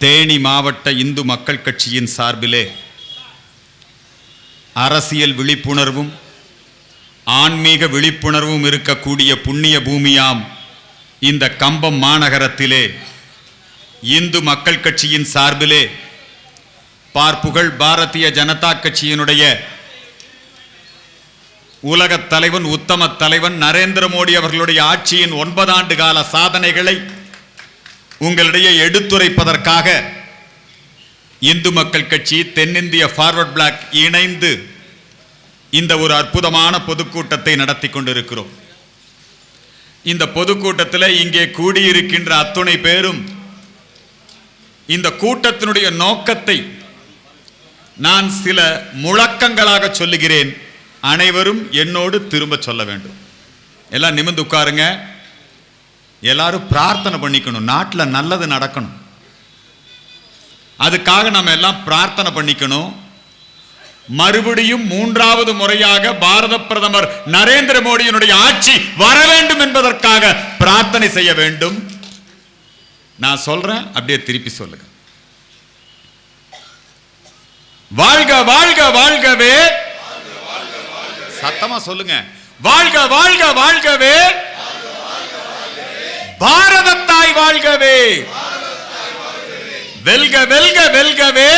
தேனி மாவட்ட இந்து மக்கள் கட்சியின் சார்பிலே அரசியல் விழிப்புணர்வும் ஆன்மீக விழிப்புணர்வும் இருக்கக்கூடிய புண்ணிய பூமியாம் இந்த கம்பம் மாநகரத்திலே இந்து மக்கள் கட்சியின் சார்பிலே பார்ப்புகழ் பாரதிய ஜனதா கட்சியினுடைய உலகத் தலைவன் உத்தம தலைவன் நரேந்திர மோடி அவர்களுடைய ஆட்சியின் 9 ஆண்டு கால சாதனைகளை உங்களிடையே எடுத்துரைப்பதற்காக இந்து மக்கள் கட்சி தென்னிந்திய ஃபார்வர்ட் பிளாக் இணைந்து இந்த ஒரு அற்புதமான பொதுக்கூட்டத்தை நடத்தி கொண்டிருக்கிறோம். இந்த பொதுக்கூட்டத்தில் இங்கே கூடியிருக்கின்ற அத்துணை பேரும் இந்த கூட்டத்தினுடைய நோக்கத்தை நான் சில முழக்கங்களாக சொல்லுகிறேன். அனைவரும் என்னோடு திரும்ப சொல்ல வேண்டும். எல்லாம் நிமிர்ந்து உட்காருங்க. எல்லாரும் பிரார்த்தனை பண்ணிக்கணும். நாட்டில் நல்லது நடக்கணும். அதுக்காக நம்ம எல்லாம் பிரார்த்தனை பண்ணிக்கணும். மறுபடியும் 3வது முறையாக பாரத பிரதமர் நரேந்திர மோடியினுடைய ஆட்சி வர வேண்டும் என்பதற்காக பிரார்த்தனை செய்ய வேண்டும். நான் சொல்றேன், அப்படியே திருப்பி சொல்லுங்க. வாழ்க வாழ்க வாழ்கவே. சத்தமா சொல்லுங்க. வாழ்க வாழ்க வாழ்கவே. பாரத தாய் வாழ்கவே. வெல்க வெல்க வெல்கவே.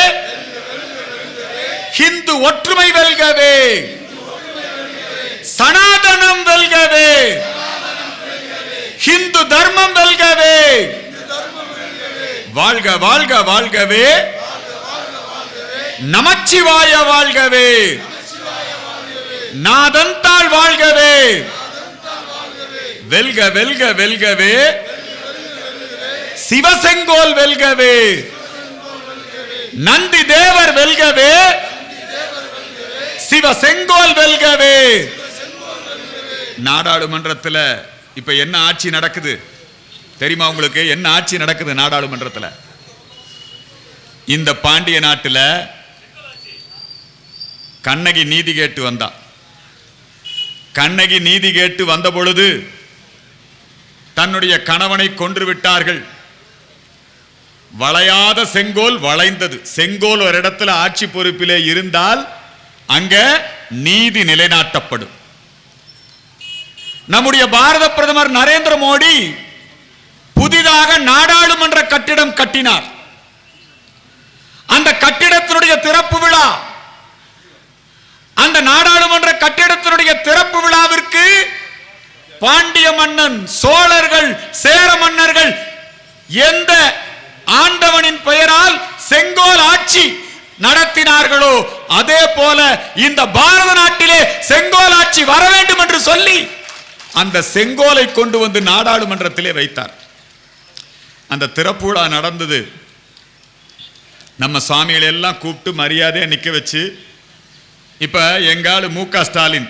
ஹிந்து ஒற்றுமை வெல்கவே. சனாதனம் வெல்கவே. ஹிந்து தர்மம் வெல்கவே. வாழ்க வாழ்க வாழ்கவே. நமச்சிவாய வாழ்கவே. நாதந்தாள் வாழ்கவே. வெல்க வெல்க வெல்கவே. சிவசெங்கோல் வெல்கவே. நந்தி தேவர் வெல்கவே. சிவசெங்கோல் வெல்கவே. நாடாளுமன்றத்தில் இப்ப என்ன ஆட்சி நடக்குது தெரியுமா உங்களுக்கு? என்ன ஆட்சி நடக்குது நாடாளுமன்றத்தில்? இந்த பாண்டிய நாட்டில் கண்ணகி நீதி கேட்டு வந்தா. கண்ணகி நீதி கேட்டு வந்த பொழுது தன்னுடைய கணவனை கொன்று விட்டார்கள். வளையாத செங்கோல் வளைந்தது. செங்கோல் ஒரு இடத்துல ஆட்சி பொறுப்பிலே இருந்தால் அங்க நீதி நிலைநாட்டப்படும். நம்முடைய பாரத பிரதமர் நரேந்திர மோடி புதிதாக நாடாளுமன்ற கட்டிடம் கட்டினார். அந்த கட்டிடத்தினுடைய திறப்பு விழா, அந்த நாடாளுமன்ற கட்டிடத்தினுடைய திறப்பு விழாவிற்கு பாண்டிய மன்னன், சோழர்கள், சேர மன்னர்கள் எந்த ஆண்டவனின் பெயரால் செங்கோல் ஆட்சி நடத்தினார்களோ அதே போல இந்த பாரத நாட்டிலே செங்கோல் ஆட்சி வர வேண்டும் என்று சொல்லி அந்த செங்கோலை கொண்டு வந்து நாடாளுமன்றத்திலே வைத்தார். அந்த திறப்பு விழா நடந்தது. நம்ம சுவாமிகளை எல்லாம் கூப்பிட்டு மரியாதையை நிற்க வச்சு, இப்ப எங்காலு மு.க. ஸ்டாலின்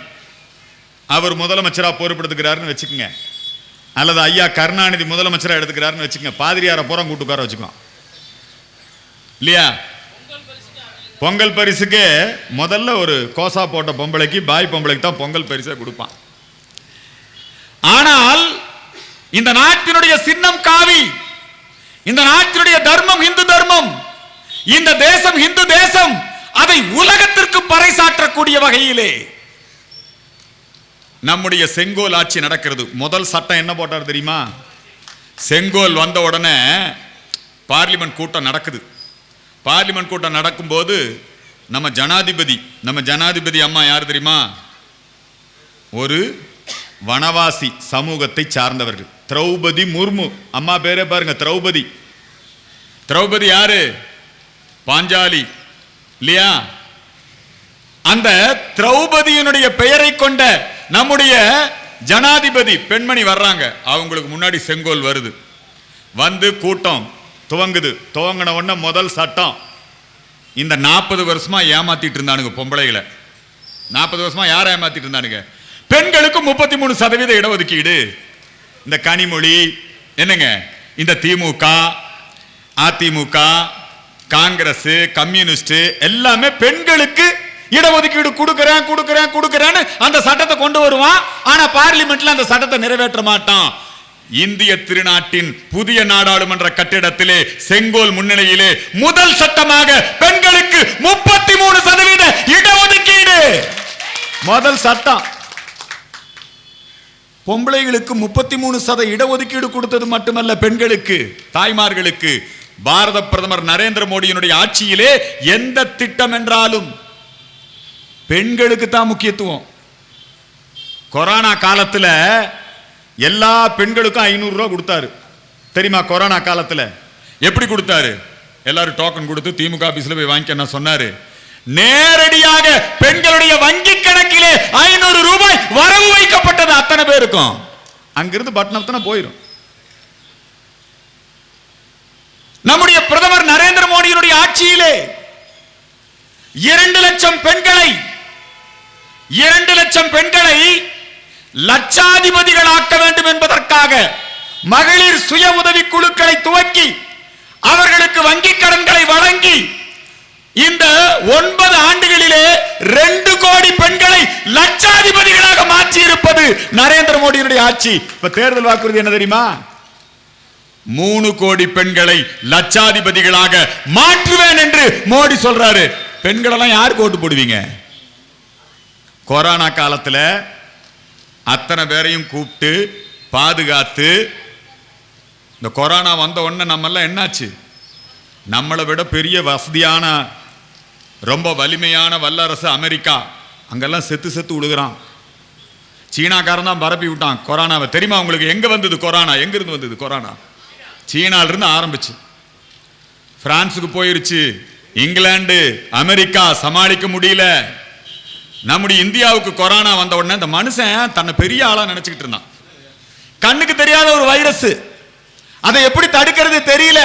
அவர் முதலமைச்சராக பொறுப்பெடுத்துக்கிறாருன்னு வச்சுக்கோங்க, அல்லது ஐயா கருணாநிதி முதலமைச்சராக எடுத்துக்கிறாருன்னு வச்சுக்கோங்க, பாதிரியாரை பூரா கூட்டு உட்கார வச்சுக்கோம் இல்லையா? பொங்கல் பரிசுக்கு முதல்ல ஒரு கோசா போட்ட பொம்பளைக்கு, பாய் பொம்பளைக்கு தான் பொங்கல் பரிசை கொடுப்பான். ஆனால் இந்த நாட்டினுடைய சின்னம் காவி, இந்த நாட்டினுடைய தர்மம் இந்து தர்மம், இந்த தேசம் இந்து தேசம், அதை உலகத்திற்கு பறைசாற்றக்கூடிய வகையிலே நம்முடைய செங்கோல் ஆட்சி நடக்கிறது. முதல் சட்டம் என்ன போட்டார் தெரியுமா? செங்கோல் வந்த உடனே பார்லிமெண்ட் கூட்டம் நடக்குது. பார்லிமெண்ட் கூட்டம் நடக்கும்போது நம்ம ஜனாதிபதி அம்மா யார் தெரியுமா? ஒரு வனவாசி சமூகத்தை சார்ந்தவர்கள். திரௌபதி முர்மு அம்மா பேரே பாருங்க, திரௌபதி. திரௌபதி யாரு? பாஞ்சாலி இல்லையா? அந்த திரௌபதியினுடைய பெயரை கொண்ட நம்முடைய ஜனாதிபதி பெண்மணி வர்றாங்க. அவங்களுக்கு முன்னாடி செங்கோல் வருது. வந்து கூட்டம் துவங்குது. துவங்கின உடனே முதல் சட்டம், இந்த 40 வருஷமா ஏமாத்திட்டு இருந்தானுங்க பொம்பளைகளை. 40 வருஷமா யாரை ஏமாத்திட்டு இருந்தானுங்க? பெண்களுக்கு 33% இடஒதுக்கீடு. இந்த கனிமொழி என்னங்க, இந்த திமுக, அதிமுக, காங்கிரஸ், கம்யூனிஸ்ட் எல்லாமே பெண்களுக்கு இடஒதுக்கீடு கொடுக்கிறேன்னு அந்த சட்டத்தை கொண்டு வருவான். ஆனா பார்லிமெண்ட்ல அந்த சட்டத்தை நிறைவேற்ற மாட்டான். இந்திய திருநாட்டின் புதிய நாடாளுமன்ற கட்டிடத்திலே செங்கோல் முன்னிலையிலே முதல் சட்டமாக பெண்களுக்கு 33% இடஒதுக்கீடு. முதல் சட்டம். பொம்பளைகளுக்கு 33% இடஒதுக்கீடு கொடுத்தது மட்டுமல்ல, பெண்களுக்கு, தாய்மார்களுக்கு பாரத பிரதமர் நரேந்திர மோடியினுடைய ஆட்சியிலே எந்த திட்டம் என்றாலும் பெண்களுக்கு தான் முக்கியத்துவம். கொரோனா காலத்தில் எல்லா பெண்களுக்கும் 500 ரூபாய் கொடுத்தாரு தெரியுமா? கொரோனா காலத்தில் எப்படி கொடுத்தாரு? எல்லாரும் டோக்கன் கொடுத்து திமுக ஆபீஸ்ல போய் வாங்கிக்க என்ன சொன்னாரு? நேரடியாக பெண்களுடைய வங்கி கணக்கிலே 500 ரூபாய் வரவு வைக்கப்பட்டது. அத்தனை பேருக்கும் அங்கிருந்து பட்டணத்தனை போயிடும். நம்முடைய பிரதமர் நரேந்திர மோடியினுடைய ஆட்சியிலே 2 லட்சம் பெண்களை லட்சாதிபதிகள் ஆக்க வேண்டும் என்பதற்காக மகளிர் சுய உதவி குழுக்களை துவக்கி அவர்களுக்கு வங்கி கடன்களை வழங்கி இந்த 9 ஆண்டுகளிலே 2 கோடி பெண்களை லட்சாதிபதிகளாக மாற்றி இருப்பது நரேந்திர மோடியினுடைய ஆட்சி. இப்ப தேர்தல் வாக்குறுதி என்ன தெரியுமா? 3 கோடி பெண்களை லட்சாதிபதிகளாக மாற்றுவேன் என்று மோடி சொல்றாரு. பெண்கள் எல்லாம் யாருக்கு ஓட்டு போடுவீங்க? கொரோனா காலத்தில் அத்தனை பேரையும் கூப்பிட்டு பாதுகாத்து இந்த கொரோனா வந்த உடனே நம்ம எல்லாம் என்னாச்சு? நம்மளை விட பெரிய வசதியான ரொம்ப வலிமையான வல்லரசு அமெரிக்கா அங்கெல்லாம் செத்து விடுகிறான். சீனாக்காரன் தான் பரப்பி விட்டான் கொரோனாவை. தெரியுமா உங்களுக்கு? எங்க வந்தது கொரோனா? எங்க இருந்து வந்தது கொரோனா? சீனால இருந்து ஆரம்பிச்சு பிரான்ஸுக்கு போயிருச்சு. இங்கிலாந்து, அமெரிக்கா சமாளிக்க முடியல. நம்முடைய இந்தியாவுக்கு கொரோனா வந்த உடனே இந்த மனுஷன் தன்னை பெரிய ஆளா நினைச்சுக்கிட்டு இருந்தான். கண்ணுக்கு தெரியாத ஒரு வைரஸ், அதை எப்படி தடுக்கிறது தெரியல.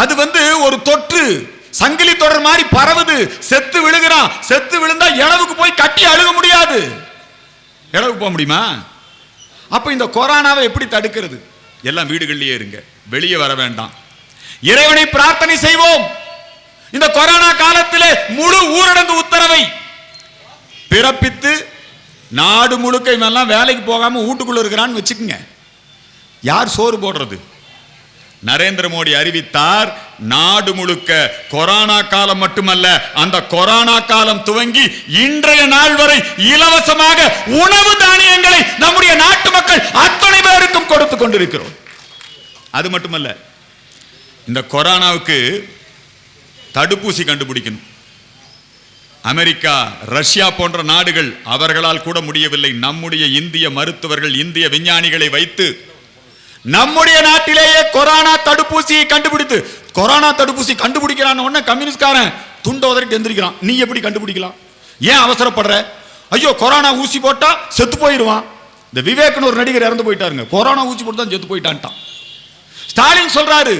அது ஒரு தொற்று சங்கிலி தொடர் மாதிரி பரவுது. செத்து விழுகிறான். செத்து விழுந்தா இளவுக்கு போய் கட்டி அழுக முடியாது. இளவுக்கு போக முடியுமா? அப்ப இந்த கொரோனாவை எப்படி தடுக்கிறது? எல்லாம் வீடுகளிலேயே இருங்க, வெளியே வர வேண்டாம். இறைவனை பிரார்த்தனை செய்வோம். இந்த கொரோனா காலத்திலே முழு ஊரடங்கு உத்தரவை பிறப்பித்து நாடு முழுக்க இவெல்லாம் வேலைக்கு போகாம வீட்டுக்குள்ள இருக்கிறான்னு வச்சுக்கோங்க. யார் சோறு போடுறது? நரேந்திர மோடி அறிவித்தார், நாடு முழுக்க கொரோனா காலம் மட்டுமல்ல, அந்த கொரோனா காலம் துவங்கி இன்றைய நாள் வரை இலவசமாக உணவு தானியங்களை நம்முடைய நாட்டு மக்கள் அத்தனை பேருக்கும் கொடுத்து கொண்டிருக்கிறோம். அது மட்டுமல்ல, இந்த கொரோனாவுக்கு தடுப்பூசி கண்டுபிடிக்கணும். அமெரிக்கா, ரஷ்யா போன்ற நாடுகள் அவர்களால் கூட முடியவில்லை. நம்முடைய இந்திய மருத்துவர்கள், இந்திய விஞ்ஞானிகளை வைத்து நம்முடைய நாட்டிலேயே கொரோனா தடுப்பூசியை கண்டுபிடித்து, கொரோனா தடுப்பூசி கண்டுபிடிக்கிறான் உடனே கம்யூனிஸ்ட்காரன் துண்டை உதறிட்டு எந்திரிக்கிறான். நீ எப்படி கண்டுபிடிக்கலாம்? ஏன் அவசரப்படுற? ஐயோ கொரோனா ஊசி போட்டா செத்து போயிடுவான். இந்த விவேக்னு ஒரு நடிகர் இறந்து போயிட்டாருங்க, கொரோனா ஊசி போட்டு தான் செத்து போயிட்டான்ட்டான். ஸ்டாலின் சொல்றாரு,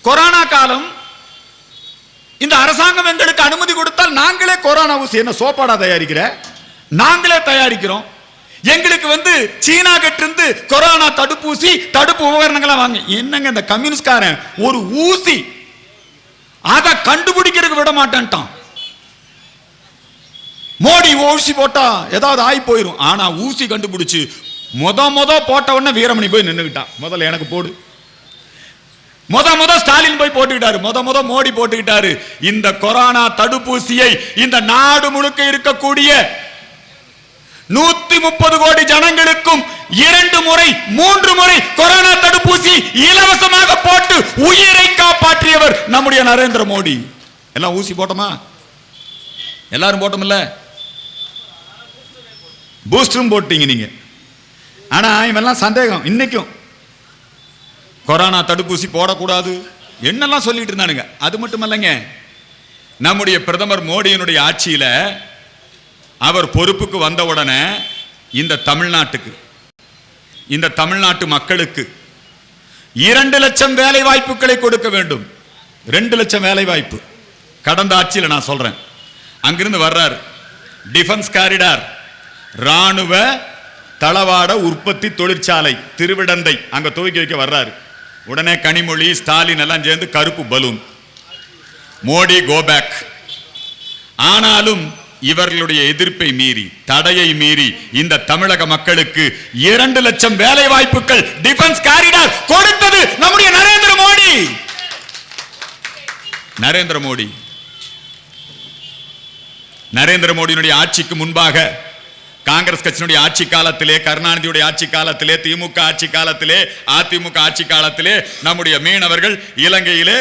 கொரோனா காலம் இந்த அரசாங்கம் எங்களுக்கு அனுமதி கொடுத்தால் நாங்களே கொரோனா ஊசி என்ன சோப்பாடா தயாரிக்கிற, நாங்களே தயாரிக்கிறோம். எங்களுக்கு சீனா கிட்ட இருந்து கொரோனா தடுப்பூசி தடுப்பு உபகரணங்களா வாங்க. என்னங்க இந்த கம்யூனிஸ்ட்காரன் ஒரு ஊசி அதை கண்டுபிடிக்கிறதுக்கு விட மாட்டேன்ட்டான். மோடி ஊசி போட்டா ஏதாவது ஆகி போயிடும். ஆனா ஊசி கண்டுபிடிச்சு முத போட்ட உடனே வீரமணி போய் நின்னுக்கிட்டான். முதல்ல எனக்கு போடு. முத ஸ்டாலின் போய் போட்டுக்கிட்டாரு. முத மோடி போட்டுக்கிட்டாரு. இந்த கொரோனா தடுப்பூசியை இந்த நாடு முழுக்க இருக்கக்கூடிய 130 கோடி ஜனங்களுக்கும் 2 முறை 3 முறை கொரோனா தடுப்பூசி இலவசமாக போட்டு உயிரை காப்பாற்றியவர் நம்முடைய நரேந்திர மோடி. எல்லாம் ஊசி போட்டோமா? எல்லாரும் போட்டோம்ல. பூஸ்டரும் போட்டீங்க நீங்க. ஆனா இவெல்லாம் சந்தேகம். இன்னைக்கும் கொரோனா தடுப்பூசி போடக்கூடாது என்னெல்லாம் சொல்லிட்டு இருந்தானுங்க. அது மட்டுமல்லங்க, நம்முடைய பிரதமர் மோடியினுடைய ஆட்சியில அவர் பொறுப்புக்கு வந்தவுடனே இந்த தமிழ்நாட்டு மக்களுக்கு 2 லட்சம் வேலை வாய்ப்புகளை கொடுக்க வேண்டும். 2 லட்சம் வேலை வாய்ப்பு கடந்த ஆட்சியில் நான் சொல்றேன். அங்கிருந்து வர்றார், டிஃபென்ஸ் காரிடார், ராணுவ தளவாட உற்பத்தி தொழிற்சாலை திருவிடந்தை அங்க துவக்கி வைக்க வர்றாரு. உடனே கனிமொழி, ஸ்டாலின் எல்லாம் சேர்ந்து கருப்பு பலூன், மோடி கோ பேக். ஆனாலும் இவர்களுடைய எதிர்ப்பை மீறி, தடையை மீறி இந்த தமிழக மக்களுக்கு 2 லட்சம் வேலை வாய்ப்புகள் டிஃபென்ஸ் காரிடார் கொடுத்தது நம்முடைய நரேந்திர மோடி. நரேந்திர மோடியினுடைய ஆட்சிக்கு முன்பாக காங்கிரஸ் கட்சியினுடைய ஆட்சி காலத்திலே, கருணாநிதியுடைய ஆட்சி காலத்திலே, திமுக ஆட்சி காலத்திலே, அதிமுக ஆட்சி காலத்திலே நம்முடைய மீனவர்கள் இலங்கையிலே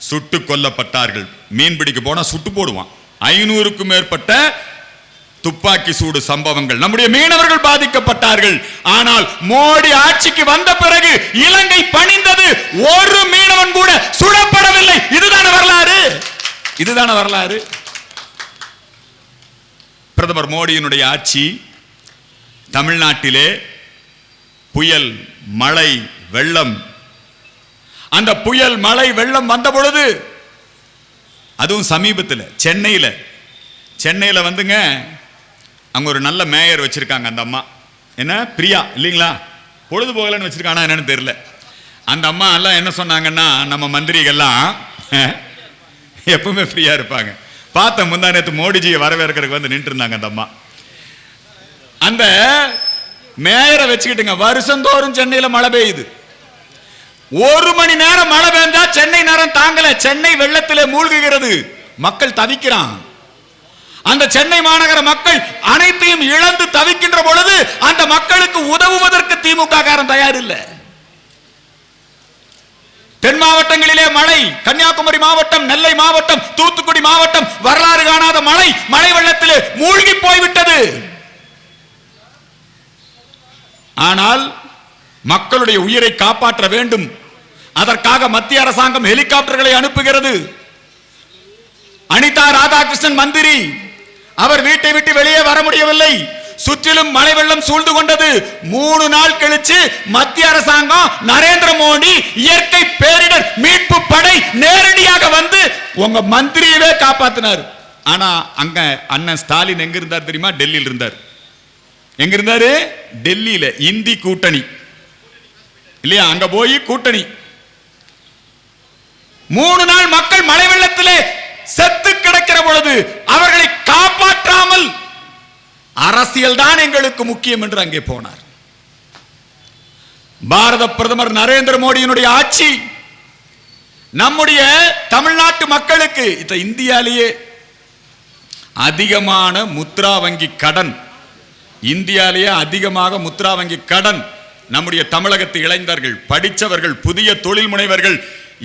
சுட்டு கொல்லப்பட்டார்கள். மீன்பிடிக்க போனா சுட்டு போடுவான். 500க்கும் மேற்பட்ட துப்பாக்கி சூடு சம்பவங்கள், நம்முடைய மீனவர்கள் பாதிக்கப்பட்டார்கள். ஆனால் மோடி ஆட்சிக்கு வந்த பிறகு இலங்கை பணிந்தது, ஒரு மீனவன் கூட சுடப்படவில்லை. இதுதான வரலாறு. பிரதமர் மோடியினுடைய ஆட்சி தமிழ்நாட்டிலே புயல், மழை, வெள்ளம், அந்த புயல், மழை, வெள்ளம் வந்த பொழுது, அதுவும் சமீபத்தில் சென்னையில வந்துங்க, அங்க ஒரு நல்ல மேயர் வச்சிருக்காங்க. அந்த அம்மா என்ன பிரியா இல்லைங்களா, பொழுது போகலன்னு வச்சிருக்கானா என்னன்னு தெரியல. அந்த அம்மா எல்லாம் என்ன சொன்னாங்கன்னா, நம்ம மந்திரிகள்லாம் எப்பவுமே ஃப்ரீயா இருப்பாங்க. பார்த்த முந்தா நேற்று மோடிஜியை வரவேற்கிறதுக்கு வந்து நின்று இருந்தாங்க. அந்த அம்மா அந்த மேயரை வச்சுக்கிட்டுங்க, வருஷந்தோறும் சென்னையில மழை பெய்யுது. 1 மணி நேரம் மழை பெய்ஞ்சா சென்னை நேரம் தாங்கல, சென்னை வெள்ளத்திலே மூழ்குகிறது, மக்கள் தவிக்கிறான். அந்த சென்னை மாநகர மக்கள் அனைத்தையும் இழந்து தவிக்கின்ற பொழுது அந்த மக்களுக்கு உதவுவதற்கு திமுக காரன் தயார் இல்லை. தென் மாவட்டங்களிலே மழை, கன்னியாகுமரி மாவட்டம், நெல்லை மாவட்டம், தூத்துக்குடி மாவட்டம், வரலாறு காணாத மழை வெள்ளத்திலே மூழ்கி போய்விட்டது. ஆனால் மக்களுடைய உயிரை காப்பாற்ற வேண்டும். அதற்காக மத்திய அரசாங்கம் ஹெலிகாப்டர்களை அனுப்புகிறது. அனிதா ராதாகிருஷ்ணன் மந்திரி, அவர் வீட்டை விட்டு வெளியே வர முடியவில்லை. சுற்றிலும் மழை வெள்ளம் சூழ்ந்து கொண்டது. 3 நாள் கழிச்சு மத்திய அரசாங்கம், நரேந்திர மோடி இயற்கை பேரிடர் மீட்பு படை நேரடியாக வந்து உங்க மந்திரியவே காப்பாத்தினார். ஆனா அங்க அண்ணன் ஸ்டாலின் எங்க இருந்தார் தெரியுமா? டெல்லியில் இருந்தார். எங்க இருந்தாரு? டெல்லியில. இந்தி கூட்டணி இல்லையா, அங்க போய் கூட்டணி. 3 நாள் மக்கள் மழை வெள்ளத்திலே செத்து கிடக்கிற பொழுது அவர்களை காப்பாற்றாமல் அரசியல் தான் எங்களுக்கு முக்கியம் என்று அங்கே போனார். பாரத பிரதமர் நரேந்திர மோடியினுடைய ஆட்சி நம்முடைய தமிழ்நாட்டு மக்களுக்கு, இந்தியாலேயே அதிகமான முத்ரா வங்கி கடன், இந்தியாலேயே அதிகமாக முத்ரா வங்கி கடன் நம்முடைய தமிழகத்து இளைஞர்கள், படித்தவர்கள், புதிய தொழில் முனைவர்கள்,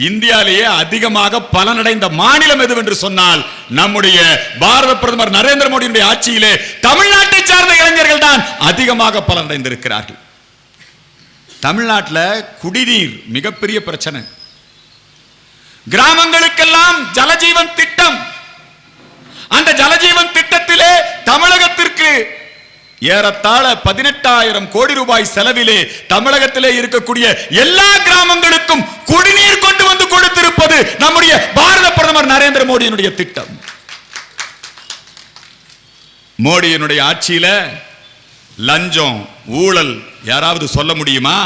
இந்தியாலேயே அதிகமாக பலனடைந்த மாநிலம் எதுவென்று சொன்னால் நம்முடைய பாரத பிரதமர் நரேந்திர மோடியுடைய ஆட்சியிலே தமிழ்நாட்டை சார்ந்த இளைஞர்கள் தான் அதிகமாக பலனடைந்திருக்கிறார்கள். தமிழ்நாட்டில் குடிநீர் மிகப்பெரிய பிரச்சனை. கிராமங்களுக்கெல்லாம் ஜலஜீவன் திட்டம். அந்த ஜலஜீவன் திட்டத்திலே தமிழகத்திற்கு ஏறத்தாழ 18,000 கோடி ரூபாய் செலவிலே தமிழகத்திலே இருக்கக்கூடிய எல்லா கிராமங்களுக்கும் குடிநீர் கொண்டு வந்து கொடுத்திருப்பது நம்முடைய பாரத பிரதமர் நரேந்திர மோடியினுடைய திட்டம். மோடியினுடைய ஆட்சியில லஞ்சம், ஊழல் யாராவது சொல்ல முடியுமா?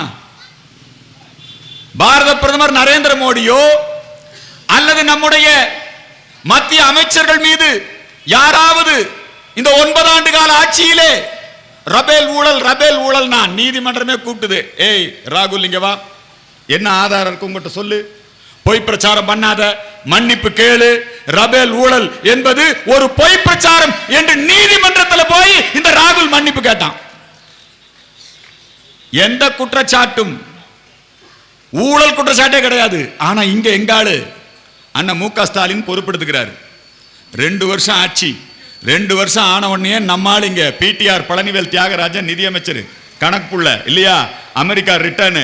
பாரத பிரதமர் நரேந்திர மோடியோ அல்லது நம்முடைய மத்திய அமைச்சர்கள் மீது யாராவது இந்த 9 ஆண்டு கால ஆட்சியிலே ரபேல் ஊழல் நான் நீதிமன்றமே கூப்பிட்டுது, ஏய் ராகுல் இங்க வா, என்ன ஆதாரம் இருக்கு உங்ககிட்ட சொல்லு, பொய் பிரச்சாரம் பண்ணாத, மன்னிப்பு கேளு, ரபேல் ஊழல் என்பது ஒரு பொய் பிரச்சாரம் என்று நீதிமன்றத்தில் போய் இந்த ராகுல் மன்னிப்பு கேட்டான். எந்த குற்றச்சாட்டும் ஊழல் குற்றச்சாட்டே கிடையாது. ஆனா இங்க எங்காளு அண்ணன் மு.க. ஸ்டாலின் பொறுப்பெடுத்துக்கிறாரு. 2 வருஷம் ஆட்சி. 2 வருஷம் ஆன உடனே நம்மால் இங்க பிடிஆர் பழனிவேல் தியாகராஜன் நிதியமைச்சர் கணக்குள்ள இல்லையா, அமெரிக்கா ரிட்டர்னு,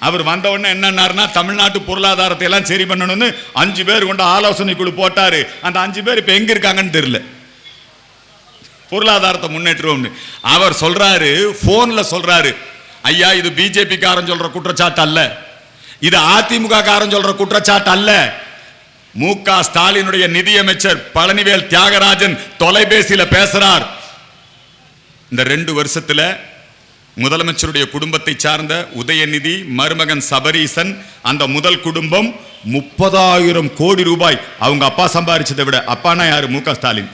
அவர் வந்த உடனே என்னன்னாருன்னா தமிழ்நாட்டு பொருளாதாரத்தை எல்லாம் சரி பண்ணணும்னு 5 பேர் கொண்ட ஆலோசனை குழு போட்டாரு. அந்த 5 பேர் இப்ப எங்க இருக்காங்கன்னு தெரியல. பொருளாதாரத்தை முன்னேற்றுவோம்னு அவர் சொல்றாரு, போன்ல சொல்றாரு, ஐயா இது பிஜேபி காரன் சொல்ற குற்றச்சாட்டு அல்ல, இது அதிமுக காரன் சொல்ற குற்றச்சாட்டு அல்ல. மு.க. ஸ்டாலினுடைய நிதியமைச்சர் பழனிவேல் தியாகராஜன் தொலைபேசியில பேசுறார். இந்த 2 வருஷத்துல முதலமைச்சருடைய குடும்பத்தை சார்ந்த உதயநிதி, மருமகன் சபரீசன், அந்த முதல் குடும்பம் 30,000 கோடி ரூபாய் அவங்க அப்பா சம்பாதிச்சதை விட, அப்பானா யாரு? மு.க. ஸ்டாலின்.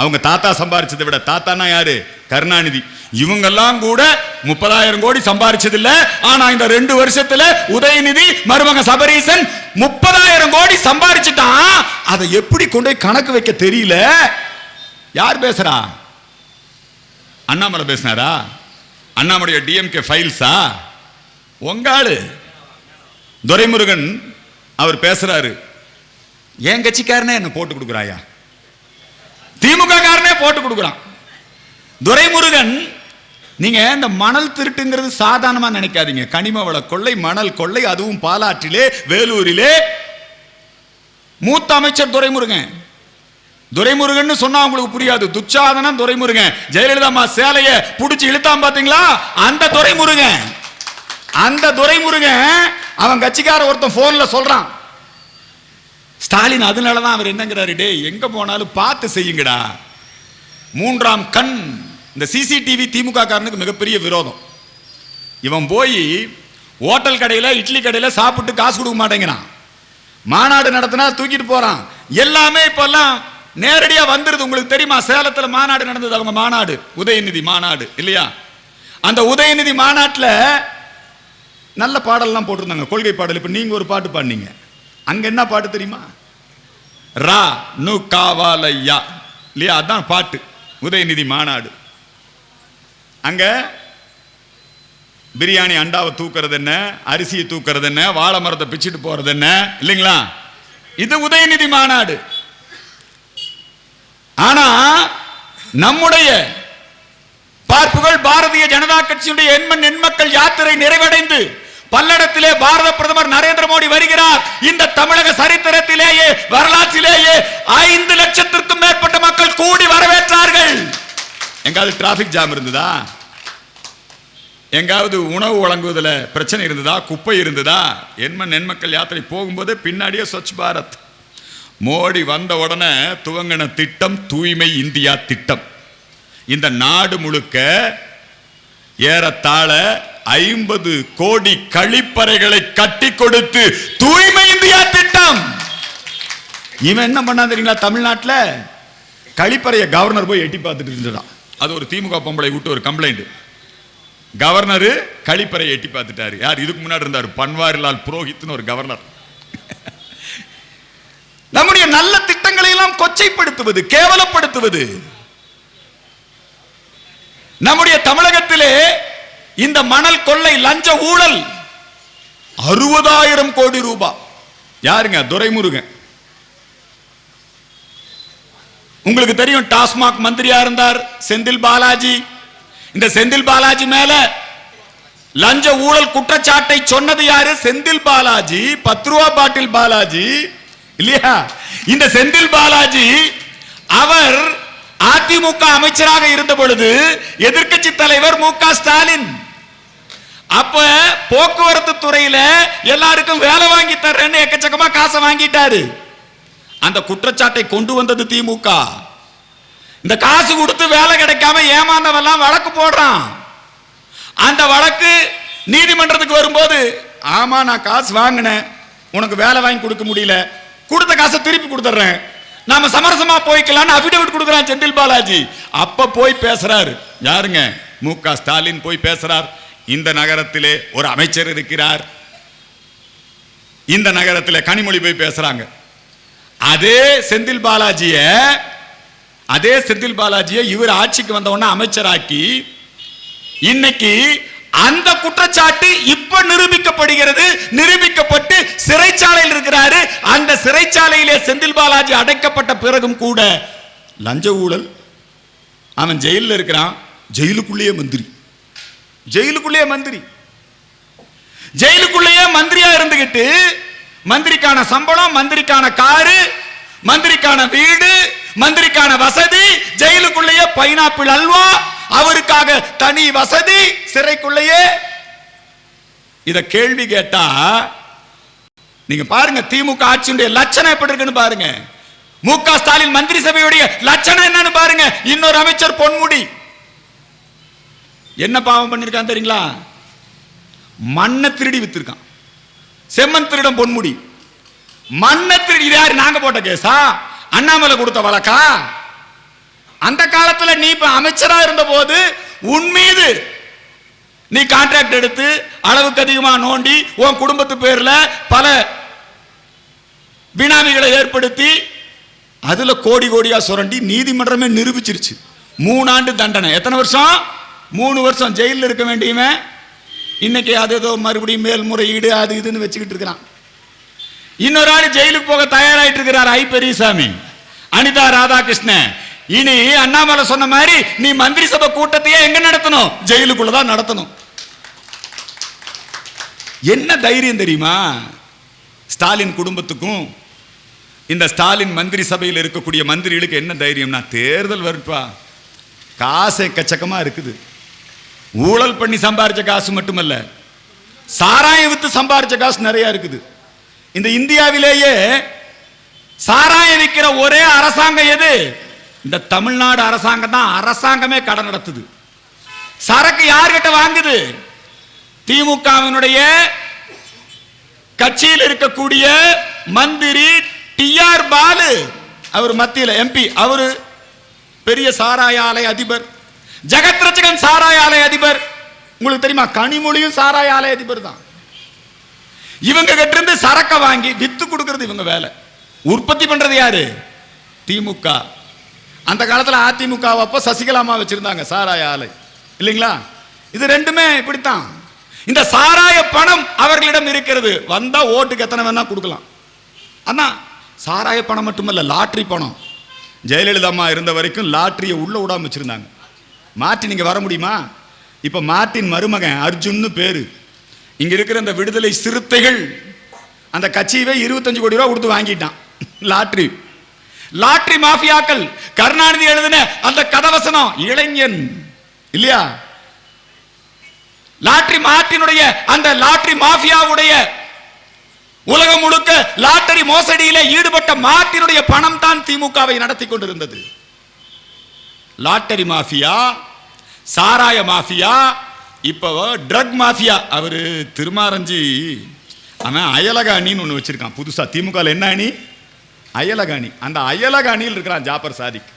அவங்க தாத்தா சம்பாரிச்சதை விட, தாத்தானா யாரு? கருணாநிதி. இவங்கெல்லாம் கூட 30,000 கோடி சம்பாரிச்சது இல்ல. ஆனா இந்த 2 வருஷத்துல உதயநிதி மருமகன் சபரீசன் 30,000 கோடி சம்பாரிச்சுட்டான். அதை எப்படி கொண்டு கணக்கு வைக்க தெரியல. யார் பேசுறா? அண்ணாமலை பேசினாரா? அண்ணாமலைய டிஎம்கே ஃபைல்ஸா? உங்காளு துரைமுருகன் அவர் பேசுறாரு. என் கட்சிக்காரனே என்ன போட்டு கொடுக்குறாயா, திமுக காரனே போட்டு கொடுக்குறான். துரைமுருகன், நீங்க இந்த மணல் திருட்டுங்கிறது சாதாரணமா நினைக்காதீங்க. கனிம வள கொள்ளை, மணல் கொள்ளை, அதுவும் பாலாற்றிலே, வேலூரிலே. மூத்த அமைச்சர் துரைமுருகன். துரைமுருகன் சொன்னா உங்களுக்கு புரியாது. துச்சாதனம் துரைமுருகன். ஜெயலலிதா சேலைய புடிச்சு இழுத்தான் பாத்தீங்களா, அந்த துரைமுருகன். அந்த துரைமுருகன் அவன் கட்சிக்கார ஒருத்தன் போன்ல சொல்றான், ஸ்டாலின் அதனாலதான் அவர் என்னங்கிறாரு, டே எங்க போனாலும் பார்த்து செய்யுங்கடா. 3ஆம் கண். இந்த சிசிடிவி திமுக காரனுக்கு மிகப்பெரிய விரோதம். இவன் போய் ஹோட்டல் கடையில, இட்லி கடையில சாப்பிட்டு காசு கொடுக்க மாட்டேங்கிறான். மாநாடு நடத்தினா தூக்கிட்டு போறான். எல்லாமே இப்பெல்லாம் நேரடியா வந்துருது. உங்களுக்கு தெரியுமா, சேலத்துல மாநாடு நடந்தது. அவங்க மாநாடு உதயநிதி மாநாடு இல்லையா? அந்த உதயநிதி மாநாட்டில் நல்ல பாடல்லாம் போட்டிருந்தாங்க, கொள்கை பாடல். இப்ப நீங்க ஒரு பாட்டு பாடினீங்க. அங்க என்ன பாட்டு தெரியுமா? ரா நு காவாலையா இல்லையா? அதான் பாட்டு. உதயநிதி மாநாடு. அங்க பிரியாணி அண்டாவை தூக்குறது என்ன, அரிசியை தூக்குறது என்ன, வாழை மரத்தை பிச்சுட்டு போறது என்ன, இல்லைங்களா? இது உதயநிதி மாநாடு. ஆனா நம்முடைய பார்ப்புகள் பாரதிய ஜனதா கட்சியுடைய எண்மக்கள் யாத்திரை நிறைவடைந்து பல்லடத்திலே பாரத பிரதமர் நரேந்திர மோடி வருகிறார். இந்த தமிழக சரித்திரத்திலேயே, வரலாற்றிலேயே 5 லட்சத்திற்கும் மேற்பட்ட மக்கள் கூடி வரவேற்றார்கள். எங்காவது டிராபிக் ஜாம் இருந்ததா? எங்காவது உணவு வழங்குவதில் பிரச்சனை இருந்ததா? குப்பை இருந்ததா? எண்மக்கள் யாத்திரை போகும்போது பின்னாடியே ஸ்வச் பாரத். மோடி வந்த உடனே துவங்கின திட்டம் தூய்மை இந்தியா திட்டம். இந்த நாடு முழுக்க ஏறத்தாழ 50 கோடி கழிப்பறைகளை கட்டி கொடுத்து தூய்மை இந்தியா திட்டம். இவன் என்ன பண்ணா தெரியுங்களா? தமிழ்நாட்டில் கழிப்பறைய கவர்னர் போய் எட்டி பார்த்துட்டு இருந்தான். அது ஒரு திமுக பொம்பளை விட்டு ஒரு கம்ப்ளைண்ட். கவர்னர் கழிப்பறையை எட்டி பார்த்துட்டாரு. யார்? இதுக்கு முன்னாடி இருந்தார் பன்வாரிலால் புரோஹித்னு ஒரு கவர்னர். நம்முடைய நல்ல திட்டங்களை எல்லாம் கொச்சைப்படுத்துவது, கேவலப்படுத்துவது. நம்முடைய தமிழகத்திலே இந்த மணல் கொள்ளை, லஞ்ச ஊழல் 60,000 கோடி ரூபாய். யாருங்க? துரைமுருகன். உங்களுக்கு தெரியும், டாஸ்மாக் மந்திரியா இருந்தார் செந்தில் பாலாஜி. இந்த செந்தில் பாலாஜி மேல லஞ்ச ஊழல் குற்றச்சாட்டை சொன்னது யாரு? செந்தில் பாலாஜி, 10 ரூபா பாட்டில் பாலாஜி இல்லையா? இந்த செந்தில் பாலாஜி அவர் அதிமுக அமைச்சராக இருந்த பொழுது எதிர்க்கட்சி தலைவர் மு.க. ஸ்டாலின் அப்ப போக்குவரத்து துறையில எல்லாருக்கும் வேலை வாங்கி தர்றேன்னு எக்கச்சக்கமா காசை வாங்கிட்டாரு. அந்த குற்றச்சாட்டை கொண்டு வந்தது திமுக. இந்த காசு கொடுத்து வேலை கிடைக்காம ஏமாந்தவெல்லாம் வழக்கு போடுறான். அந்த வழக்கு நீதிமன்றத்துக்கு வரும்போது, ஆமா நான் காசு வாங்கினேன், உனக்கு வேலை வாங்கி கொடுக்க முடியல, கொடுத்த காசை திருப்பி கொடுத்துறேன், நாம சமரசமா போய்க்கலாம்னு அபிடவிட் கொடுக்குறான் செந்தில் பாலாஜி. அப்ப போய் பேசுறாரு யாருங்க? மு.க. ஸ்டாலின் போய் பேசுறார். இந்த நகரத்திலே ஒரு அமைச்சர் இருக்கிறார். இந்த நகரத்தில் கனிமொழி போய் பேசுறாங்க. அதே செந்தில் பாலாஜியை இவர் ஆட்சிக்கு வந்த உடனே அமைச்சராக்கி, இன்னைக்கு அந்த குற்றச்சாட்டு இப்ப நிரூபிக்கப்படுகிறது. நிரூபிக்கப்பட்டு சிறைச்சாலையில் இருக்கிறாரு. அந்த சிறைச்சாலையிலே செந்தில் பாலாஜி அடைக்கப்பட்ட பிறகும் கூட லஞ்ச ஊழல். அவன் ஜெயிலில் இருக்கிறான். ஜெயிலுக்குள்ளேயே மந்திரியா இருந்துகிட்டு மந்திரிக்கான சம்பளம், மந்திரிக்கான காரு, மந்திரிக்கான வீடு, மந்திரிக்கான வசதி, ஜெயிலுக்குள்ளேயே பைனாப்பிள் அல்வா, அவருக்காக தனி வசதி சிறைக்குள்ளேயே. இத கேள்வி கேட்டா நீங்க பாருங்க, திமுக ஆட்சியுடைய லட்சணம் எப்படி இருக்குன்னு பாருங்க. மு.க. ஸ்டாலின் மந்திரி சபையுடைய லட்சணம் என்னன்னு பாருங்க. இன்னொரு அமைச்சர் பொன்முடி என்ன பாவம் பண்ணிருக்கான் தெரியுங்களா? மண்ணை திருடி வித்திருக்கான். செம்மன் திருடம் பொன்முடி. மண்ணை திருடி. யாரு? நாங்க போட்ட கேஸா? அண்ணாமலை கொடுத்த வழக்கா? அந்த காலத்துல நீ இப்ப அமைச்சரா இருந்த போது உன் மீது நீ கான்ட்ராக்ட் எடுத்து அளவுக்கு அதிகமா நோண்டி உன் குடும்பத்து பேர்ல பல பினாமிகளை ஏற்படுத்தி அதுல கோடி கோடியா சுரண்டி நீதிமன்றமே நிரூபிச்சிருச்சு 3 ஆண்டு தண்டனை. எத்தனை வருஷம்? 3 வருஷம் ஜெயிலில் இருக்க வேண்டியவன் இன்னைக்கு அது ஏதோ மறுபடியும் மேல்முறையீடு அது இதுன்னு வச்சுக்கிட்டு இருக்கிறான். இன்னொரு ஆள் ஜெயிலுக்கு போக தயாராயிட்டு இருக்கிறார், ஐ பெரியசாமி, அனிதா ராதாகிருஷ்ணன். இனி அண்ணாமலை சொன்ன மாதிரி நீ மந்திரி சபை கூட்டத்தையே எங்க நடத்தணும்? ஜெயிலுக்குள்ளதான் நடத்தணும். என்ன தைரியம் தெரியுமா ஸ்டாலின் குடும்பத்துக்கும் இந்த ஸ்டாலின் மந்திரி சபையில் இருக்கக்கூடிய மந்திரிகளுக்கு? என்ன தைரியம்னா, தேர்தல் வருப்பா, காசு எக்கச்சக்கமா இருக்குது. ஊழல் பண்ணி சம்பாரிச்ச காசு மட்டுமல்ல, சாராயம் வித்து சம்பாரிச்ச காசு நிறைய இருக்குது. இந்த இந்தியாவிலேயே சாராயம் விற்கிற ஒரே அரசாங்கம் எது? இந்த தமிழ்நாடு அரசாங்கம் தான். அரசாங்கமே கடன் நடத்துது. சரக்கு யார்கிட்ட வாங்குது? திமுகவினுடைய கட்சியில் இருக்கக்கூடிய மந்திரி டிஆர் பாலு, அவர் மத்தியில் எம்பி, அவரு பெரிய சாராய ஆலை அதிபர். ஜெகத் ரட்சகன் சாராய ஆலை அதிபர். உங்களுக்கு தெரியுமா? கனிமொழியும் சாராய ஆலை அதிபர் தான். இவங்க கிட்ட இருந்து சரக்க வாங்கி வித்து கொடுக்கிறது இவங்க வேலை. உற்பத்தி பண்றது யாரு? திமுக. அந்த காலத்துல அதிமுக அப்போ சசிகலாமா வச்சிருந்தாங்க சாராய ஆலை, இல்லைங்களா? இது ரெண்டுமே இப்படித்தான். இந்த சாராய பணம் அவர்களிடம் இருக்கிறது. வந்தா ஓட்டுக்கு எத்தனை வேணா கொடுக்கலாம். அண்ணா, சாராய பணம் மட்டுமல்ல, லாட்டரி பணம். ஜெயலலிதா அம்மா இருந்த வரைக்கும் லாட்டரியை உள்ள விடாம வச்சிருந்தாங்க. மார்ட்டின் நீங்க வர முடியுமா? இப்ப மார்ட்டின் மருமகன் அர்ஜுன்னு பேரு. இங்க இருக்கிற இந்த விடுதலை சிறுத்தைகள் அந்த கட்சியவே 25 கோடி ரூபாய் கொடுத்து வாங்கிட்டான். Lottery lottery மாஃபியாக்கள். கருணாநிதி எழுதின அந்த கதவசனம் இளைஞன் இல்லையா? லாட்டரி மார்ட்டினுடைய அந்த லாட்டரி மாஃபியாவுடைய உலகம் முழுக்க லாட்டரி மோசடியில ஈடுபட்ட மார்ட்டினுடைய பணம் தான் திமுகவை நடத்தி கொண்டிருந்தது. லாட்டரி மாஃபியா, சாராய மாஃபியா, இப்போ ட்ரக் மாஃபியா. அவரு திருமாரஞ்சி அவன் அயலகாணின்னு ஒன்று வச்சிருக்கான் புதுசா. திமுக என்ன அணி? அயலகாணி. அந்த அயலகாணியில் இருக்கிறான் ஜாபர் சாதிக்.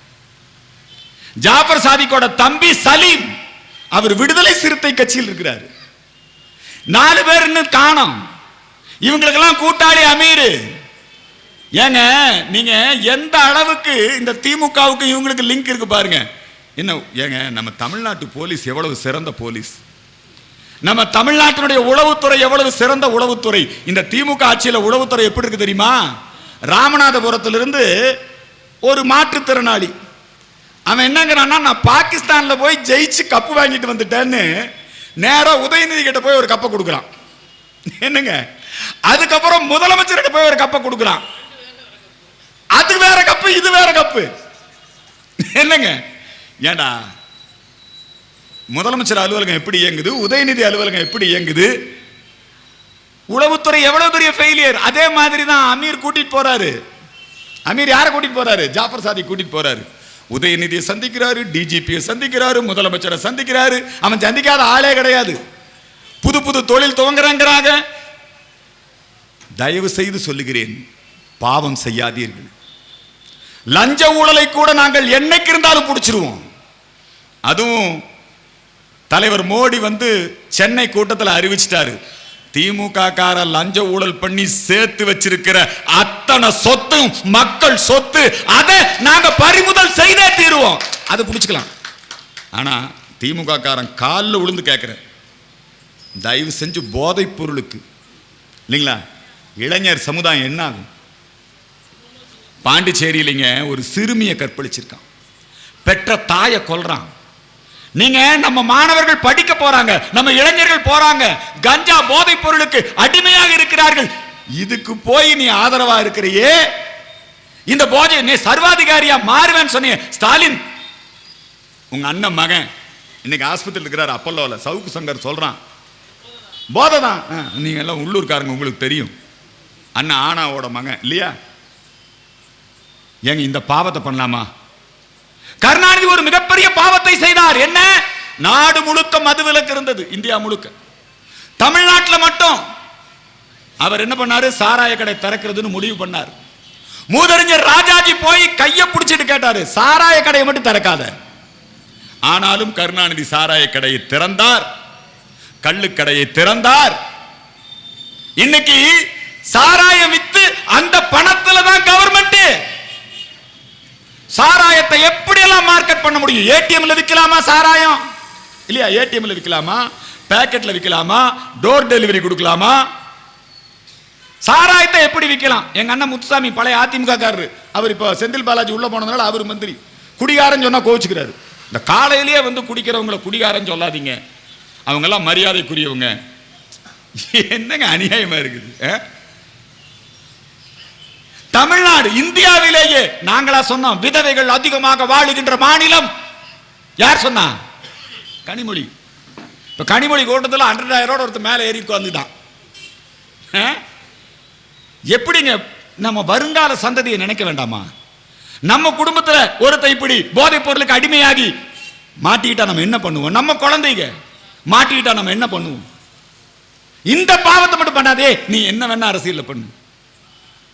ஜாபர் சாதிக்கோட தம்பி சலீம், அவர் விடுதலை சிறுத்தை கட்சியில் இருக்கிறார். 4 பேர் இன்னும் காணோம். இவங்களுக்கெல்லாம் கூட்டாளி அமீர். ஏங்க நீங்க எந்த அளவுக்கு இந்த திமுகவுக்கு இவங்களுக்கு லிங்க் இருக்கு பாருங்க. என்ன ஏங்க, நம்ம தமிழ்நாட்டு போலீஸ் எவ்வளவு சிறந்த போலீஸ், நம்ம தமிழ்நாட்டினுடைய உளவுத்துறை எவ்வளவு சிறந்த உளவுத்துறை. இந்த திமுக ஆட்சியில் உளவுத்துறை எப்படி இருக்கு தெரியுமா? ராமநாதபுரத்திலிருந்து ஒரு மாற்றுத்திறனாளி அவன் என்னங்கிறான்னா, நான் பாகிஸ்தான்ல போய் ஜெயிச்சு கப்பு வாங்கிட்டு வந்துட்டேன்னு நேரா உதயநிதி கிட்ட போய் ஒரு கப்பை கொடுக்குறான். என்னங்க, அதுக்கப்புறம் முதலமைச்சர்கிட்ட போய் ஒரு கப்பை கொடுக்குறான். அது வேற கப்பு, இது வேற கப்பு. என்னங்க, ஏண்டா முதலமைச்சர் அலுவலகம் எப்படி இயங்குது, உதயநிதி அலுவலகம் எப்படி இயங்குது, உளவுத்துறை எவ்வளவு பெரிய ஃபெயிலியர். அதே மாதிரி தான் அமீர் கூட்டிட்டு போறாரு. அமீர் யாரை கூட்டிட்டு போறாரு? ஜாஃபர் சாதிக் கூட்டிட்டு போறாரு. உதயநிதியை சந்திக்கிறாரு, டிஜிபியை சந்திக்கிறாரு, முதலமைச்சரை சந்திக்கிறாரு. அவன் சந்திக்காத ஆளே கிடையாது. புது புது தொழில் துவங்குறாங்கிறாங்க. தயவு செய்து சொல்லுகிறேன், பாவம் செய்யாதீர்கள். லஞ்ச ஊழலை கூட நாங்கள் என்னைக்கு இருந்தாலும் பிடிச்சிருவோம். அதுவும் தலைவர் மோடி வந்து சென்னை கூட்டத்தில் அறிவிச்சிட்டாரு, திமுக கார லஞ்ச ஊழல் பண்ணி சேர்த்து வச்சிருக்கிற அத்தனை சொத்தும் மக்கள் சொத்து, அதை நாங்க பறிமுதல் செய்தே தீருவோம். அதை பிடிச்சுக்கலாம். ஆனா திமுக காரன் காலில் விழுந்து கேட்கிறேன், தயவு செஞ்சு போதைப் பொருளுக்கு இல்லைங்களா இளைஞர் சமுதாயம் என்ன ஆகும்? பாண்டிச்சேரியிலங்க ஒரு சிறுமியை கற்பழிச்சிருக்கான், பெற்ற தாயை கொல்றான். நீங்க நம்ம மாணவர்கள் படிக்க போறாங்க, நம்ம இளைஞர்கள் போறாங்க, கஞ்சா போதைப் பொருளுக்கு அடிமையாக இருக்கிறார்கள். இதுக்கு போய் நீ ஆதரவா இருக்கிறியே, இந்த போதை நீ சர்வாதிகாரியா மாறுவேன்னு சொன்னிய ஸ்டாலின். உங்க அண்ணன் மகன் இன்னைக்கு ஆஸ்பத்திரியில் இருக்கிறார், அப்பல்லோல சவுக்கு சங்கர் சொல்றான் போதை தான். நீங்க எல்லாம் உள்ளூர்காரங்க, உங்களுக்கு தெரியும். அண்ணன் ஆனாவோட மகன் இல்லையா? ஏங்க இந்த பாவத்தை பண்ணலாமா? கருணாநிதி ஒரு மிகப்பெரிய பாவத்தை செய்தார். என்ன? நாடு முழுக்க மதுவிலக்கு இருந்தது, இந்தியா முழுக்க. தமிழ்நாட்டில் மட்டும் அவர் என்ன பண்ணாரு? சாராய கடை திறக்கிறதுன்னு முடிவு பண்ணார். மூதறிஞர் ராஜாஜி போய் கையை பிடிச்சிட்டு கேட்டாரு, சாராய கடையை மட்டும் திறக்காத. ஆனாலும் கருணாநிதி சாராய கடையை திறந்தார், கள்ளுக்கடையை திறந்தார். இன்னைக்கு சாராயம் வித்து அந்த பணத்துல தான் கவர்மெண்ட். சாராயத்தை எப்படி எல்லாம் மார்க்கெட் பண்ண முடியும்? ஏடிஎம்ல விற்கலாமா சாராயம்? இல்லையா? ஏடிஎம்ல விற்கலாமா, பேக்கெட்ல விற்கலாமா, டோர் டெலிவரி கொடுக்கலாமா? சாராயத்தை எப்படி விற்கலாம்? எங்க அண்ணன் முத்துசாமி பழைய அதிமுக காரரு, அவர் இப்ப செந்தில் பாலாஜி உள்ள போனதுனால அவர் மந்திரி. குடிகாரன் சொன்னா கோச்சுக்கிறாரு. இந்த காலையிலேயே வந்து குடிக்கிறவங்களை குடிகாரன் சொல்லாதீங்க, அவங்க எல்லாம் மரியாதைக்குரியவங்க. என்னங்க அநியாயமா இருக்குது? தமிழ்நாடு இந்தியாவிலேயே நாங்களா சொன்னோம் விதவைகள் அதிகமாக வாழுகின்ற மாநிலம்? யார் சொன்னா? கனிமொழி. இப்ப கனிமொழி கூட்டத்தில் 100,000 ஒருத்தர் மேல ஏறி உட்கார்ந்துட்டான். எப்படிங்க நம்ம வருங்கால சந்ததியை நினைக்க வேண்டாமா? நம்ம குடும்பத்துல ஒருத்தர் இப்படி போதைப் பொருளுக்கு அடிமையாகி மாட்டிக்கிட்டா நம்ம என்ன பண்ணுவோம்? நம்ம குழந்தைங்க மாட்டிக்கிட்டா நம்ம என்ன பண்ணுவோம்? இந்த பாவத்தை மட்டும் பண்ணாதே, நீ என்ன வேணா அரசியல் பண்ணு.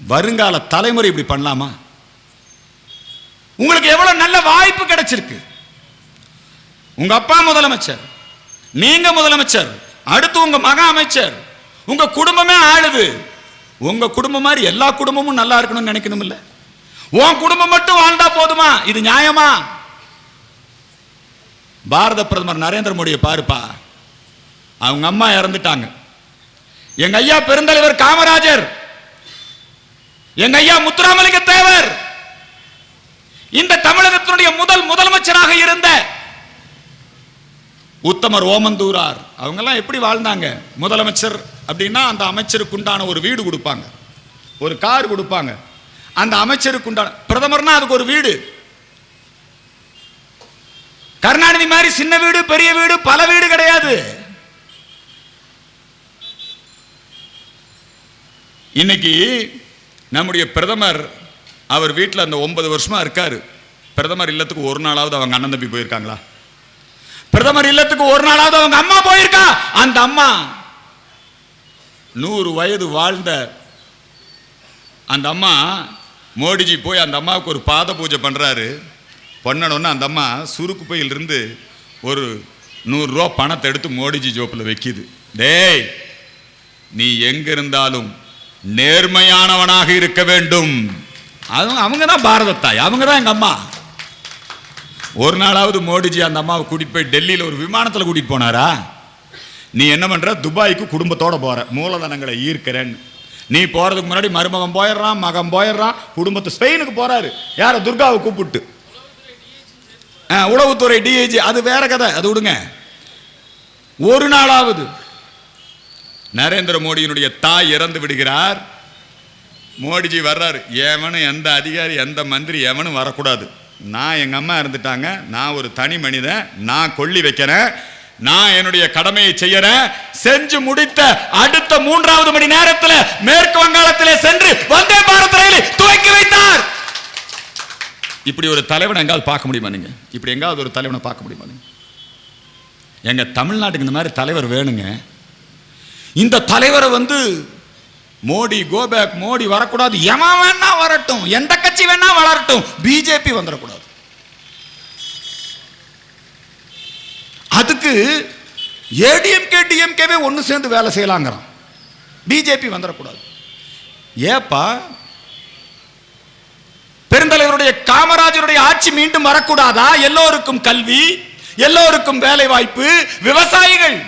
வருங்கால தலைமுறை இப்படி பண்ணலாமா? உங்களுக்கு எவ்வளவு நல்ல வாய்ப்பு கிடைச்சிருக்கு. உங்க அப்பா முதலமைச்சர், நீங்க முதலமைச்சர், அடுத்து உங்க மகா அமைச்சர், உங்க குடும்பமே ஆளுது. உங்க குடும்பம் மாதிரி எல்லா குடும்பமும் நல்லா இருக்கணும்னு நினைக்கணும் இல்ல? உன் குடும்பம் மட்டும் வாழ்ந்தா போதுமா? இது நியாயமா? பாரத பிரதமர் நரேந்திர மோடியை பாருப்பா, அவங்க அம்மா இறந்துட்டாங்க. எங்க ஐயா பெருந்தலைவர் காமராஜர், எங்க ஐயா முத்துராமலிங்க தேவர், இந்த தமிழகத்தினுடைய முதலமைச்சராக இருந்த உத்தமர் ஓமந்தூரார், அவங்க எல்லாம் எப்படி வாழ்ந்தாங்க? முதலமைச்சர் அப்படின்னா அந்த அமைச்சருக்கு உண்டான ஒரு வீடு கொடுப்பாங்க, ஒரு கார் கொடுப்பாங்க. அந்த அமைச்சருக்கு உண்டான, பிரதமர்னா அதுக்கு ஒரு வீடு. கருணாநிதி மாதிரி சின்ன வீடு, பெரிய வீடு, பல வீடு கிடையாது. இன்னைக்கு நம்முடைய பிரதமர் அவர் வீட்டில் அந்த 9 வருஷமா இருக்காரு. பிரதமர் இல்லத்துக்கு ஒரு நாளாவது அவங்க அண்ணன் தம்பி போயிருக்காங்களா? பிரதமர் இல்லத்துக்கு ஒரு நாளாவது அவங்க அம்மா போயிருக்கா? அந்த அம்மா 100 வயது வாழ்ந்த அந்த அம்மா, மோடிஜி போய் அந்த அம்மாவுக்கு ஒரு பாத பூஜை பண்றாரு. பண்ணணும்னு அந்த அம்மா சுருக்கு பையிலிருந்து ஒரு 100 ரூபா பணத்தை எடுத்து மோடிஜி ஜோப்பில் வைக்கிது. டேய், நீ எங்க இருந்தாலும் நேர்மையானவனாக இருக்க வேண்டும். அவங்க தான் பாரத தாய், அவங்க தான் எங்க அம்மா. ஒரு நாளாவது மோடிஜி அந்த அம்மாவை கூட்டிட்டு போய் டெல்லியில் ஒரு விமானத்தில் கூட்டிட்டு போனாரா? நீ என்ன பண்ற? துபாய்க்கு குடும்பத்தோட போற, மூலதனங்களை ஈர்க்கிறேன்னு. நீ போறதுக்கு முன்னாடி மருமகன் போயிடுறான், மகன் போயிடுறான், குடும்பத்தை ஸ்பெயினுக்கு போறாரு. யார? துர்காவை கூப்பிட்டு. உளவுத்துறை டிஐஜி, அது வேற கதை, அது விடுங்க. ஒரு நாளாவது நரேந்திர மோடியினுடைய தாய் இறந்து விடுகிறார், மோடிஜி வர்றாரு. எவனும் எந்த அதிகாரி எந்த மந்திரி எவனும் வரக்கூடாது. நான் எங்க அம்மா இருந்துட்டாங்க, நான் ஒரு தனி மனிதன், நான் கொள்ளி வைக்கிறேன், நான் என்னுடைய கடமையை செய்யறேன். செஞ்சு முடித்த அடுத்த 3வது மணி நேரத்தில் மேற்கு வங்காளத்திலே சென்று வந்தே பாரத் ரயிலை துவக்கி வைத்தார். இப்படி ஒரு தலைவனை எங்காவது பார்க்க முடியுமா? நீங்க இப்படி எங்காவது ஒரு தலைவனை பார்க்க முடியுமா? நீங்க எங்க தமிழ்நாட்டுக்கு இந்த மாதிரி தலைவர் வேணுங்க. இந்த தலைவரை வந்து மோடி கோபேக், மோடி வரக்கூடாது, எவன் வேணா வரட்டும், எந்த கட்சி வேணா வளரட்டும், பிஜேபி வந்துடக்கூடாது. அதுக்கு ஏடிஎம்கே டிஎம்கேவே ஒன்று சேர்ந்து வேலை செய்யலாங்கிறான். பிஜேபி வந்துடக்கூடாது. ஏப்பா, பெருந்தலைவருடைய காமராஜருடைய ஆட்சி மீண்டும் வரக்கூடாதா? எல்லோருக்கும் கல்வி, எல்லோருக்கும் வேலை வாய்ப்பு, விவசாயிகள்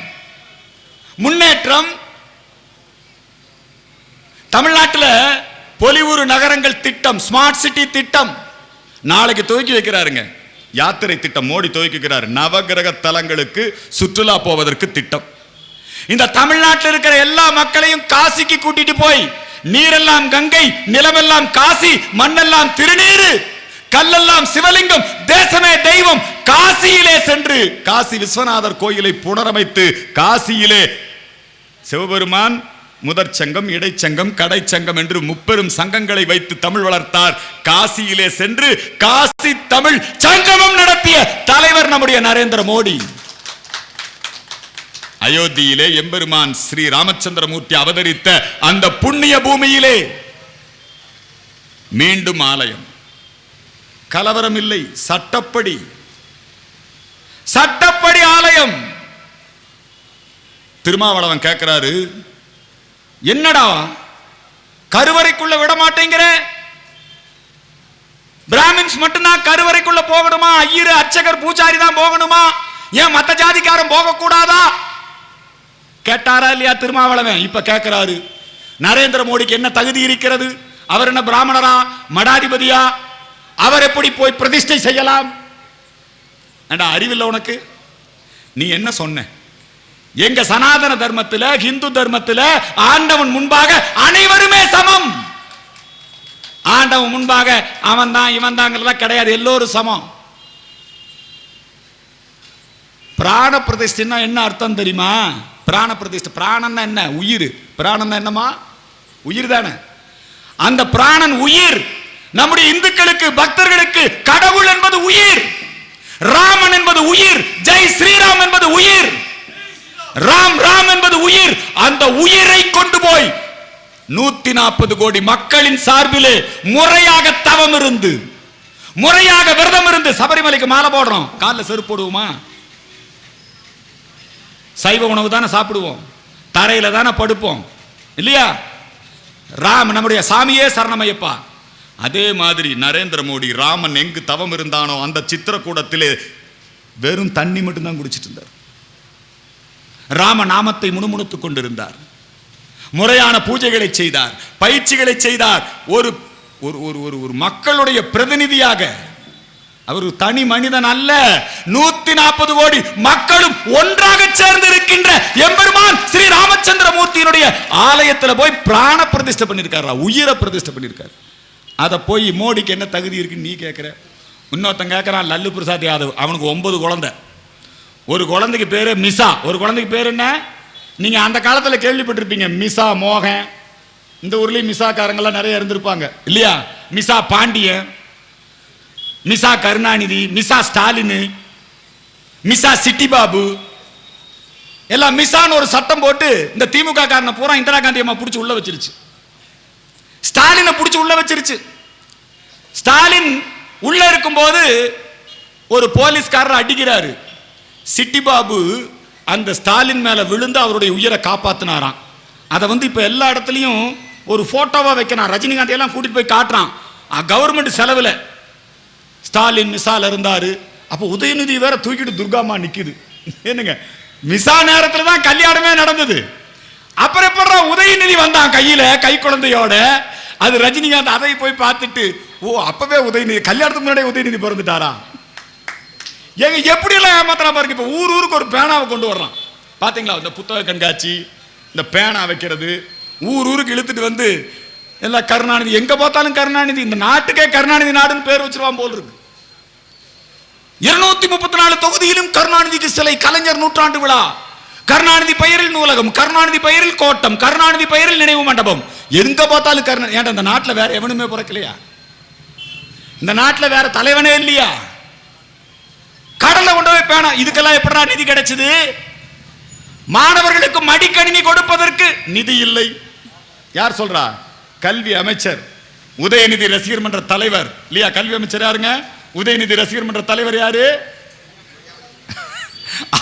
முன்னேற்றம். தமிழ்நாட்டில் பொலிவுறு நகரங்கள் திட்டம், ஸ்மார்ட் சிட்டி திட்டம் நாளைக்கு துவக்கி வைக்கிறாருங்க. யாத்திரை திட்டம் மோடி துவக்கிறார். நவகிரக தலங்களுக்கு சுற்றுலா போவதற்கு திட்டம். இந்த தமிழ்நாட்டில் இருக்கிற எல்லா மக்களையும் காசிக்கு கூட்டிட்டு போய், நீரெல்லாம் கங்கை, நிலமெல்லாம் காசி, மண்ணெல்லாம் திருநீரு, கல்லெல்லாம் சிவலிங்கம், தேசமே தெய்வம், காசியிலே சென்று காசி விஸ்வநாதர் கோயிலை புனரமைத்து காசியிலே சிவபெருமான் முதற் சங்கம், இடைச்சங்கம், கடைச்சங்கம் என்று 30 சங்கங்களை வைத்து தமிழ் வளர்த்தார். காசியிலே சென்று காசி தமிழ் சங்கமம் நடத்திய தலைவர் நம்முடைய நரேந்திர மோடி. அயோத்தியிலே எம்பெருமான் ஸ்ரீ ராமச்சந்திரமூர்த்தி அவதரித்த அந்த புண்ணிய பூமியிலே மீண்டும் ஆலயம். கலவரம் இல்லை, சட்டப்படி ஆலயம். திருமாவளவன் கேட்கிறாரு, என்னடா கருவறைக்குள்ள விட மாட்டேங்கிற? பிராமின்ஸ் மட்டும்தான் கருவறைக்குள்ள போகணுமா? ஐயர், அர்ச்சகர், பூஜாரி தான் போகணுமா? ஏன் மத்த ஜாதிக்காரன் போக கூடாதா? கேட்டாரா இல்லையா திருமாவளவன்? இப்ப கேட்கிறாரு, நரேந்திர மோடிக்கு என்ன தகுதி இருக்கிறது? அவர் என்ன பிராமணரா, மடாதிபதியா? அவர் எப்படி போய் பிரதிஷ்டை செய்யலாம்? அறிவில்லை உனக்கு? நீ என்ன சொன்ன? எங்க சனாதன தர்மத்தில், ஹிந்து தர்மத்தில் ஆண்டவன் முன்பாக அனைவருமே சமம். ஆண்டவன் முன்பாக அவன் தான் இவன் தான் கிடையாது, எல்லோரும் சமம். பிராண பிரதிஷ்டைன்னா என்ன அர்த்தம் தெரியுமா? பிராண பிரதிஷ்டை, பிராணன் என்ன? உயிர். பிராணன் என்னமா? உயிர் தானே. அந்த பிராணன் உயிர். நம்முடைய இந்துக்களுக்கு, பக்தர்களுக்கு கடவுள் என்பது உயிர், ராமன் என்பது உயிர், ஜெய் ஸ்ரீராம் என்பது உயிர், ராம் ராம் என்பது உயிர். அந்த உயிரை கொண்டு போய் 140 கோடி மக்களின் சார்பிலே முறையாக தவம் இருந்து, முறையாக விரதம் இருந்து, சபரிமலைக்கு மாலை போடுறோம், காலில் செருப்பு போடுவோமா? சைவ உணவு தானே சாப்பிடுவோம், தரையில தானே படுப்போம் இல்லையா? ராம் நம்முடைய சாமியே சரணமையப்பா. அதே மாதிரி நரேந்திர மோடி ராமன் எங்கு தவம் இருந்தானோ அந்த சித்திரக்கூடத்திலே வெறும் தண்ணி மட்டும்தான் குடிச்சிட்டு இருந்தார். ராம நாமத்தை முணுமுணுத்துக் கொண்டிருந்தார், முறையான பூஜைகளை செய்தார், பயிற்சிகளை செய்தார். ஒரு ஒரு மக்களுடைய பிரதிநிதியாக அவர் தனி மனிதன் அல்ல. 140 கோடி மக்களும் ஒன்றாக சேர்ந்து இருக்கின்ற எம்பெருமான் ஸ்ரீ ராமச்சந்திர மூர்த்தியினுடைய ஆலயத்தில் போய் பிராண பிரதிஷ்டை பண்ணியிருக்காரு, உயிரை பிரதிஷ்டை பண்ணியிருக்காரு. அதை போய் மோடிக்கு என்ன தகுதி இருக்குன்னு நீ கேட்குற? இன்னொருத்தன் கேட்குறான், லல்லு பிரசாத் யாதவ், அவனுக்கு 9 குழந்தை. ஒரு குழந்தைக்கு பேரு மிசா. ஒரு குழந்தைக்கு பேர் என்ன? நீங்க அந்த காலத்தில் கேள்விப்பட்டிருப்பீங்க, மிசா மோகன். இந்த ஊர்லயும் மிசாக்காரங்கெல்லாம் நிறைய இருந்திருப்பாங்க இல்லையா? மிசா பாண்டியன், மிசா கருணாநிதி, மிசா ஸ்டாலின், மிசா சிட்டி பாபு, எல்லாம் மிசான்னு ஒரு சட்டம் போட்டு இந்த திமுக காரனை பூரா இந்திரா காந்தி அம்மா பிடிச்சி உள்ள வச்சிருச்சு, ஸ்டாலினை பிடிச்சி உள்ள வச்சிருச்சு. ஸ்டாலின் உள்ள இருக்கும் போது ஒரு போலீஸ்காரர் அடிக்கிறாரு. சிட்டி பாபு அந்த ஸ்டாலின் மேல விழுந்து அவருடைய உயிரை காப்பாத்தினாராம். அதை இப்ப எல்லா இடத்துலையும் ஒரு போட்டோவா வைக்கிறான். ரஜினிகாந்த் எல்லாம் கூட்டிட்டு போய் காட்டுறான், கவர்மெண்ட் செலவுல. ஸ்டாலின் மிசால இருந்தாரு. அப்ப உதயநிதி வேற தூக்கிட்டு துர்காமா நிக்குது. என்னங்க, மிசா நேரத்துல தான் கல்யாணமே நடந்தது. அப்புறம் எப்ப உதயநிதி வந்தான் கையில, கை குழந்தையோட. அது ரஜினிகாந்த் அதை போய் பார்த்துட்டு, ஓ அப்பவே உதயநிதி, கல்யாணத்துக்கு முன்னாடியே உதயநிதி பிறந்துட்டாரா? எங்க எப்படி எல்லாம் ஏமாத்தலாம் பாருங்க. இப்ப ஊருக்கு ஒரு பேனாவை கொண்டு வர்றான் பாத்தீங்களா? இந்த புத்தக கண்காட்சி, இந்த பேனா வைக்கிறது, ஊருக்கு இழுத்துட்டு வந்து எல்லாம் கருணாநிதி, எங்க பார்த்தாலும் கருணாநிதி. இந்த நாட்டுக்கே கருணாநிதி நாடுன்னு பேர் வச்சிருவான் போல் இருக்கு. 234 தொகுதியிலும் கருணாநிதிக்கு சிலை, கலைஞர் நூற்றாண்டு விழா, கருணாநிதி பெயரில் நூலகம், கருணாநிதி பெயரில் கோட்டம், கருணாநிதி பெயரில் நினைவு மண்டபம். எங்க பார்த்தாலும் கருணாநிதி. ஏன்டா இந்த நாட்டில் வேற எவனுமே பிறக்கலையா? இந்த நாட்டில் வேற தலைவனே இல்லையா? கடல்ல கொண்டு போய் பேனா, இதுக்கெல்லாம் எப்படா நிதி கிடைச்சது? மாணவர்களுக்கு மடிக்கணினி கொடுப்பதற்கு நிதி இல்லை. யார் சொல்றா? கல்வி அமைச்சர், உதயநிதி ரசிகர் மன்ற தலைவர் இல்லையா? கல்வி அமைச்சர் யாருங்க? உதயநிதி ரசிகர் மன்ற தலைவர் யாரு?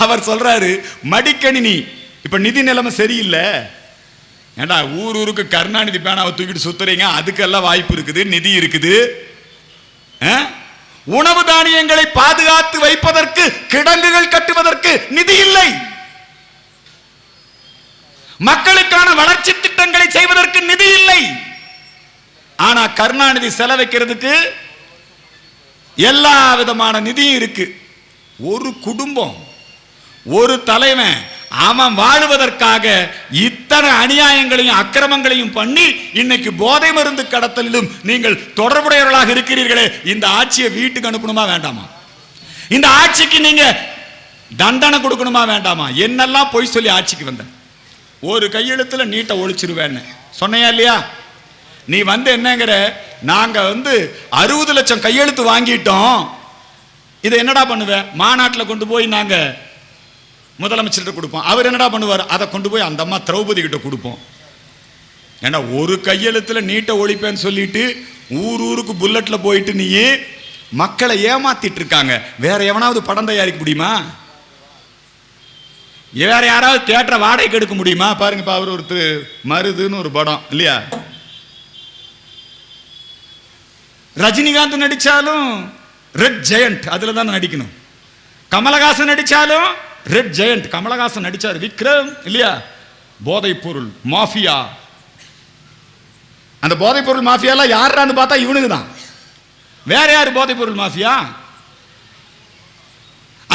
அவர் சொல்றாரு மடிக்கணினி. இப்ப நிதி நிலைமை சரியில்லை. ஏண்டா ஊருக்கு கருணாநிதி பேனாவை தூக்கிட்டு சுத்துறீங்க, அதுக்கெல்லாம் வாய்ப்பு இருக்குது, நிதி இருக்குது. உணவு தானியங்களை பாதுகாத்து வைப்பதற்கு, கிடங்குகள் கட்டுவதற்கு நிதி இல்லை. மக்களுக்கான வளர்ச்சி திட்டங்களை செய்வதற்கு நிதி இல்லை. ஆனா கருணாநிதி செலவைக்கிறதுக்கு எல்லா விதமான நிதியும் இருக்கு. ஒரு குடும்பம், ஒரு தலைவன், அவன் வாழுவதற்காக இத்தனை அநியாயங்களையும் அக்கிரமங்களையும் பண்ணி இன்னைக்கு போதை மருந்து கடத்தலிலும் நீங்கள் தொடர்புடையவர்களாக இருக்கிறீர்களே, இந்த ஆட்சியை வீட்டுக்கு அனுப்பணுமா வேண்டாமா? இந்த ஆட்சிக்கு நீங்க தண்டனை கொடுக்கணுமா வேண்டாமா? என்னெல்லாம் பொய் சொல்லி ஆட்சிக்கு வந்த? ஒரு கையெழுத்துல நீட்டை ஒழிச்சிருவேன்னு சொன்னையா இல்லையா? நீ என்னங்கிற, நாங்க 60 லட்சம் கையெழுத்து வாங்கிட்டோம், இதை என்னடா பண்ணுவேன்? மாநாட்டில் கொண்டு போய் நாங்க முதலமைச்சர்கிட்ட கொடுப்போம். அவர் என்னடா பண்ணுவார்? அதை கொண்டு போய் அந்த அம்மா திரௌபதி கிட்ட கொடுப்போம். ஏன்னா ஒரு கையெழுத்துல நீட்டை ஒழிப்பேன்னு சொல்லிட்டு ஊர் ஊருக்கு புல்லட்ல போயிட்டு நீ மக்களை ஏமாத்திட்டு இருக்காங்க. வேற எவனாவது படம் தயாரிக்க முடியுமா? வேற யாராவது தியேட்டரை வாடகைக்கு எடுக்க முடியுமா? பாருங்க, அவர் ஒருத்தர் மருதுன்னு ஒரு படம் இல்லையா, ரஜினிகாந்த் நடிச்சாலும் ரெட் ஜெயண்ட் அதுல தான் நடிக்கணும். கமலஹாசன் நடிச்சாலும் ரெட் ஜெயண்ட், கமலஹாசன் நடிச்சார். விக்ரம் இல்லையா, போதைப் பொருள் மாஃபியா. அந்த போதைப் பொருள் மாஃபியாலாம் யாரான்னு பார்த்தா இவனுக்கு தான். வேற யாரு போதைப் பொருள் மாஃபியா?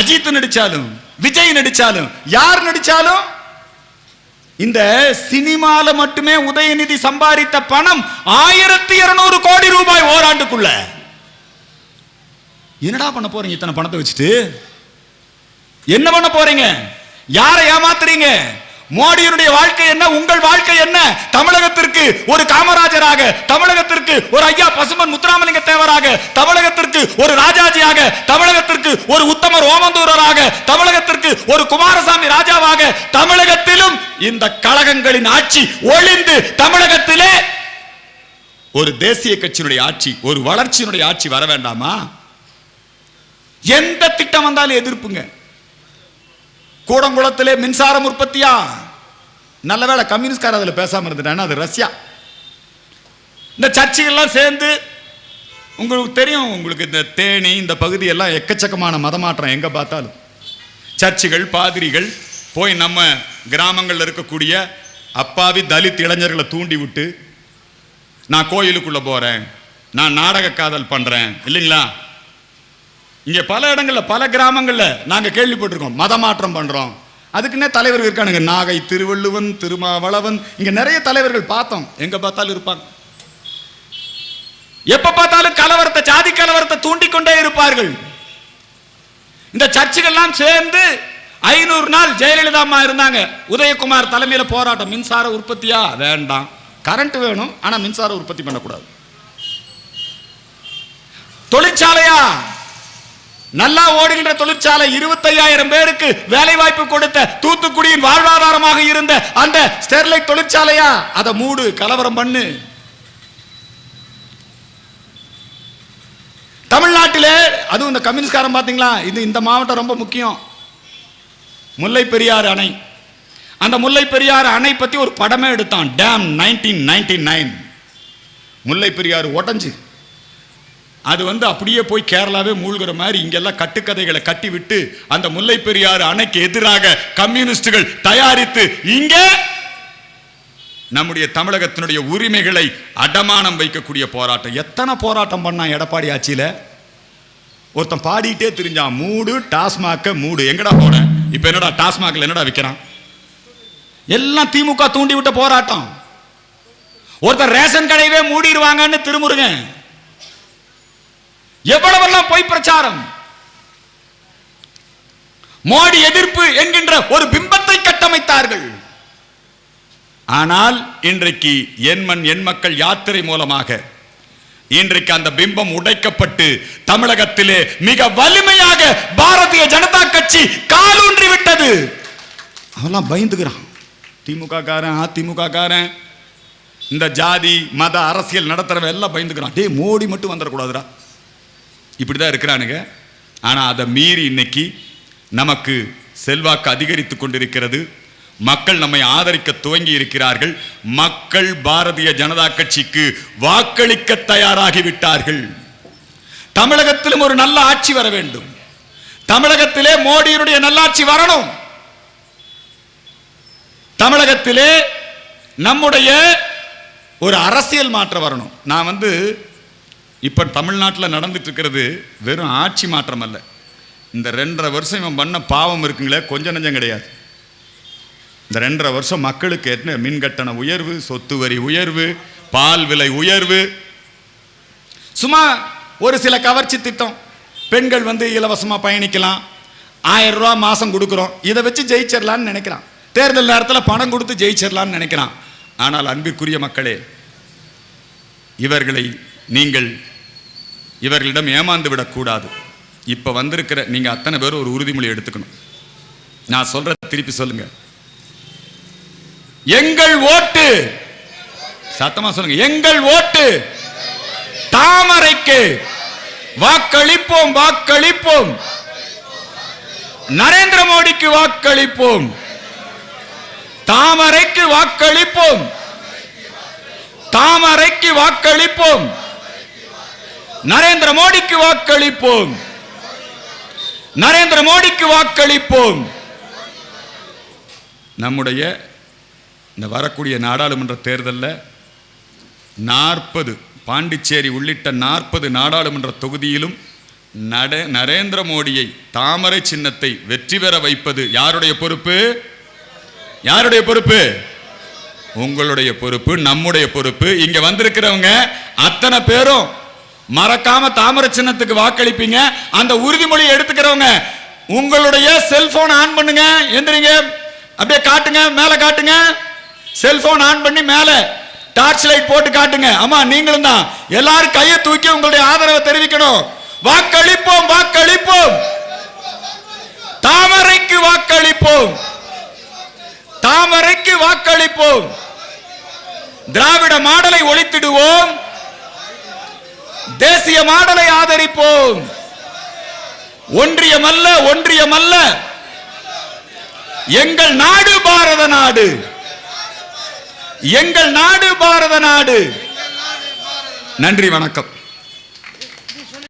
அஜித் நடிச்சாலும் விஜய் நடிச்சாலும் யார் நடிச்சாலும் இந்த சினிமால மட்டுமே உதயநிதி சம்பாதித்த பணம் 1200 கோடி ரூபாய் ஓராண்டுக்குள்ள. என்னடா பண்ண போறீங்க இத்தனை பணத்தை வச்சுட்டு? என்ன பண்ண போறீங்க? யாரை ஏமாத்துறீங்க? மோடியினுடைய வாழ்க்கை என்ன, உங்கள் வாழ்க்கை என்ன? தமிழகத்திற்கு ஒரு காமராஜராக, தமிழகத்திற்கு ஒரு ஐயா பசுமன் முத்துராமலிங்க தேவராக, தமிழகத்திற்கு ஒரு ராஜாஜியாக, தமிழகத்திற்கு ஒரு உத்தமர் ஓமந்தூரராக, தமிழகத்திற்கு ஒரு குமாரசாமி ராஜாவாக, தமிழகத்திலும் இந்த கழகங்களின் ஆட்சி ஒளிந்து தமிழகத்திலே ஒரு தேசிய கட்சியினுடைய ஆட்சி, ஒரு வளர்ச்சியினுடைய ஆட்சி வர வேண்டாமா? எந்த திட்டம் வந்தாலும் எதிர்ப்புங்க. கூடங்குளத்திலே மின்சாரம் உற்பத்தியா? நல்ல வேளை கம்யூனிஸ்ட்கார அதில் பேசாம இருந்துட்டாங்க. அது ரஷ்யா. இந்த சர்ச்சைகள்லாம் சேர்ந்து உங்களுக்கு தெரியும், உங்களுக்கு இந்த தேனி இந்த பகுதியெல்லாம் எக்கச்சக்கமான மதமாற்றம். எங்க பார்த்தாலும் சர்ச்சுகள், பாதிரிகள் போய் நம்ம கிராமங்களில் இருக்கக்கூடிய அப்பாவி தலித் இளைஞர்களை தூண்டி விட்டு, நான் கோயிலுக்குள்ள போறேன், நான் நாடக காதல் பண்றேன் இல்லைங்களா. இங்க பல இடங்கள்ல பல கிராமங்கள்ல நாங்க கேள்விப்பட்டிருக்கோம், மதமாற்றம் பண்றோம். அதுக்குன்னே தலைவர்கள் இருக்கானுங்க. நாகை திருவள்ளுவன், திருமாவளவன், இங்க நிறைய தலைவர்கள் பார்த்தோம். எங்க பார்த்தாலும் இருப்பாங்க. எப்ப பார்த்தாலும் கலவரத்தை, ஜாதி கலவரத்தை தூண்டிக்கொண்டே இருப்பார்கள். இந்த சர்ச்சுகள்லாம் சேர்ந்து 500 நாள் ஜெயலலிதா அம்மா இருந்தாங்க. உதயகுமார் தலைமையில போராட்டம். மின்சார உற்பத்தியா? வேண்டாம். கரண்ட் வேணும், ஆனா மின்சார உற்பத்தி பண்ணக்கூடாது. தொழிற்சாலையா? நல்லா ஓடுகின்ற தொழிற்சாலை, 25,000 பேருக்கு வேலை வாய்ப்பு கொடுத்த, தூத்துக்குடியின் வாழ்வாதாரமாக இருந்த அந்த ஸ்டெர்லைட் தொழிற்சாலையா? அதை மூடு, கலவரம் பண்ணு. தமிழ்நாட்டிலே அதுவும் இந்த கம்யூனிஸ்ட்காரன் பாத்தீங்களா, இந்த மாவட்டம் ரொம்ப முக்கியம். முல்லை பெரியாறு அணை. அந்த முல்லை பெரியாறு அணை பத்தி ஒரு படமே எடுத்தான், டேம் 1999. முல்லை பெரியாறு உடைஞ்சு அது அப்படியே போய் கேரளாவே மூழ்கிற மாதிரி இங்கெல்லாம் கட்டுக்கதைகளை கட்டி விட்டு அந்த முல்லை பெரியாறு அணைக்கு எதிராக கம்யூனிஸ்டுகள் தயாரித்து இங்கே நம்முடைய தமிழகத்தினுடைய உரிமைகளை அடமானம் வைக்கக்கூடிய போராட்டம். எத்தனை போராட்டம் பண்ணா எடப்பாடி ஆட்சியில? ஒருத்தன் பாடிட்டே தெரிஞ்சான், மூடு டாஸ்மாக மூடு. எங்கடா போன? இப்ப என்னடா டாஸ்மாக்ல என்னடா விற்கிறான்? எல்லாம் திமுக தூண்டி விட்ட போராட்டம். ஒருத்தர் ரேஷன் கடையவே மூடிடுவாங்கன்னு திருமுருங்க. எவ்வளவெல்லாம் பொய் பிரச்சாரம். மோடி எதிர்ப்பு என்கின்ற ஒரு பிம்பத்தை கட்டமைத்தார்கள். ஆனால் இன்றைக்கு எண்மண் எண் மக்கள் யாத்திரை மூலமாக இன்றைக்கு அந்த பிம்பம் உடைக்கப்பட்டு தமிழகத்திலே மிக வலிமையாக பாரதிய ஜனதா கட்சி காலூன்றி விட்டது. அவெல்லாம் பயந்துக்கிறான். திமுக காரன், அதிமுக காரன், இந்த ஜாதி மத அரசியல் நடத்துறவன் எல்லாம் பயந்துக்கிறான். டேய், மோடி மட்டும் வந்துடக்கூடாதுடா, இப்படிதான் இருக்கிறானுங்க. ஆனா அதை மீறி இன்னைக்கு நமக்கு செல்வாக்கு அதிகரித்து கொண்டிருக்கிறது. மக்கள் நம்மை ஆதரிக்க துவங்கி இருக்கிறார்கள். மக்கள் பாரதிய ஜனதா கட்சிக்கு வாக்களிக்க தயாராகி விட்டார்கள். தமிழகத்திலும் ஒரு நல்ல ஆட்சி வர வேண்டும். தமிழகத்திலே மோடியினுடைய நல்லாட்சி வரணும். தமிழகத்திலே நம்முடைய ஒரு அரசியல் மாற்றம் வரணும். நான் இப்ப தமிழ்நாட்டில் நடந்துட்டு இருக்கிறது வெறும் ஆட்சி மாற்றம் அல்ல. இந்த 2.5 வருஷம் இவன் பண்ண பாவம் இருக்குங்களே, கொஞ்சம் நஞ்சம் கிடையாது. இந்த 2.5 வருஷம் மக்களுக்கு என்ன மின் கட்டண உயர்வு, சொத்து வரி உயர்வு, பால் விலை உயர்வு, சும்மா ஒரு சில கவர்ச்சி திட்டம். பெண்கள் இலவசமா பயணிக்கலாம், 1000 ரூபாய் மாசம் கொடுக்கிறோம், இதை வச்சு ஜெயிச்சிடலான்னு நினைக்கிறான். தேர்தல் நேரத்தில் பணம் கொடுத்து ஜெயிச்சிடலான்னு நினைக்கிறான். ஆனால் அன்பிற்குரிய மக்களே, இவர்களை நீங்கள் இவர்களிடம் ஏமாந்து விடக்கூடாது. இப்ப வந்திருக்கிற நீங்க அத்தனை பேரும் ஒரு உறுதிமொழி எடுத்துக்கணும். நான் சொல்றத திருப்பி சொல்லுங்க. எங்கள் ஓட்டு, சத்தமா சொல்லுங்க, எங்கள் ஓட்டு தாமரைக்கு வாக்களிப்போம், வாக்களிப்போம். நரேந்திர மோடிக்கு வாக்களிப்போம். தாமரைக்கு வாக்களிப்போம், தாமரைக்கு வாக்களிப்போம். நரேந்திர மோடிக்கு வாக்களிப்போம், நரேந்திர மோடிக்கு வாக்களிப்போம். நம்முடைய இந்த வரக்கூடிய நாடாளுமன்ற தேர்தலில் 40 பாண்டிச்சேரி உள்ளிட்ட 40 நாடாளுமன்ற தொகுதியிலும் நரேந்திர மோடியை தாமரை சின்னத்தை வெற்றி பெற வைப்பது யாருடைய பொறுப்பு? யாருடைய பொறுப்பு? உங்களுடைய பொறுப்பு, நம்முடைய பொறுப்பு. இங்க வந்திருக்கிறவங்க அத்தனை பேரும் மறக்காம தாமரை சின்னத்துக்கு வாக்களிப்பீங்க. அந்த உறுதிமொழியை எடுத்துக்கிறவங்க உங்களுடைய செல்போன் ஆன் பண்ணுங்க. எந்திரிங்க, அப்படியே காட்டுங்க, மேல காட்டுங்க. செல்போன் ஆன் பண்ணி மேல டார்ச் லைட் போட்டு காட்டுங்க. ஆமா, நீங்களும் தான். எல்லாரும் கையை தூக்கி உங்களுடைய ஆதரவை தெரிவிக்கணும். வாக்களிப்போம், வாக்களிப்போம். தாமரைக்கு வாக்களிப்போம், தாமரைக்கு வாக்களிப்போம். திராவிட மாடலை ஒழித்திடுவோம், தேசிய மாடலை ஆதரிப்போம். ஒன்றியமல்ல, ஒன்றியமல்ல, எங்கள் நாடு பாரத நாடு, எங்கள் நாடு பாரத நாடு. நன்றி, வணக்கம்.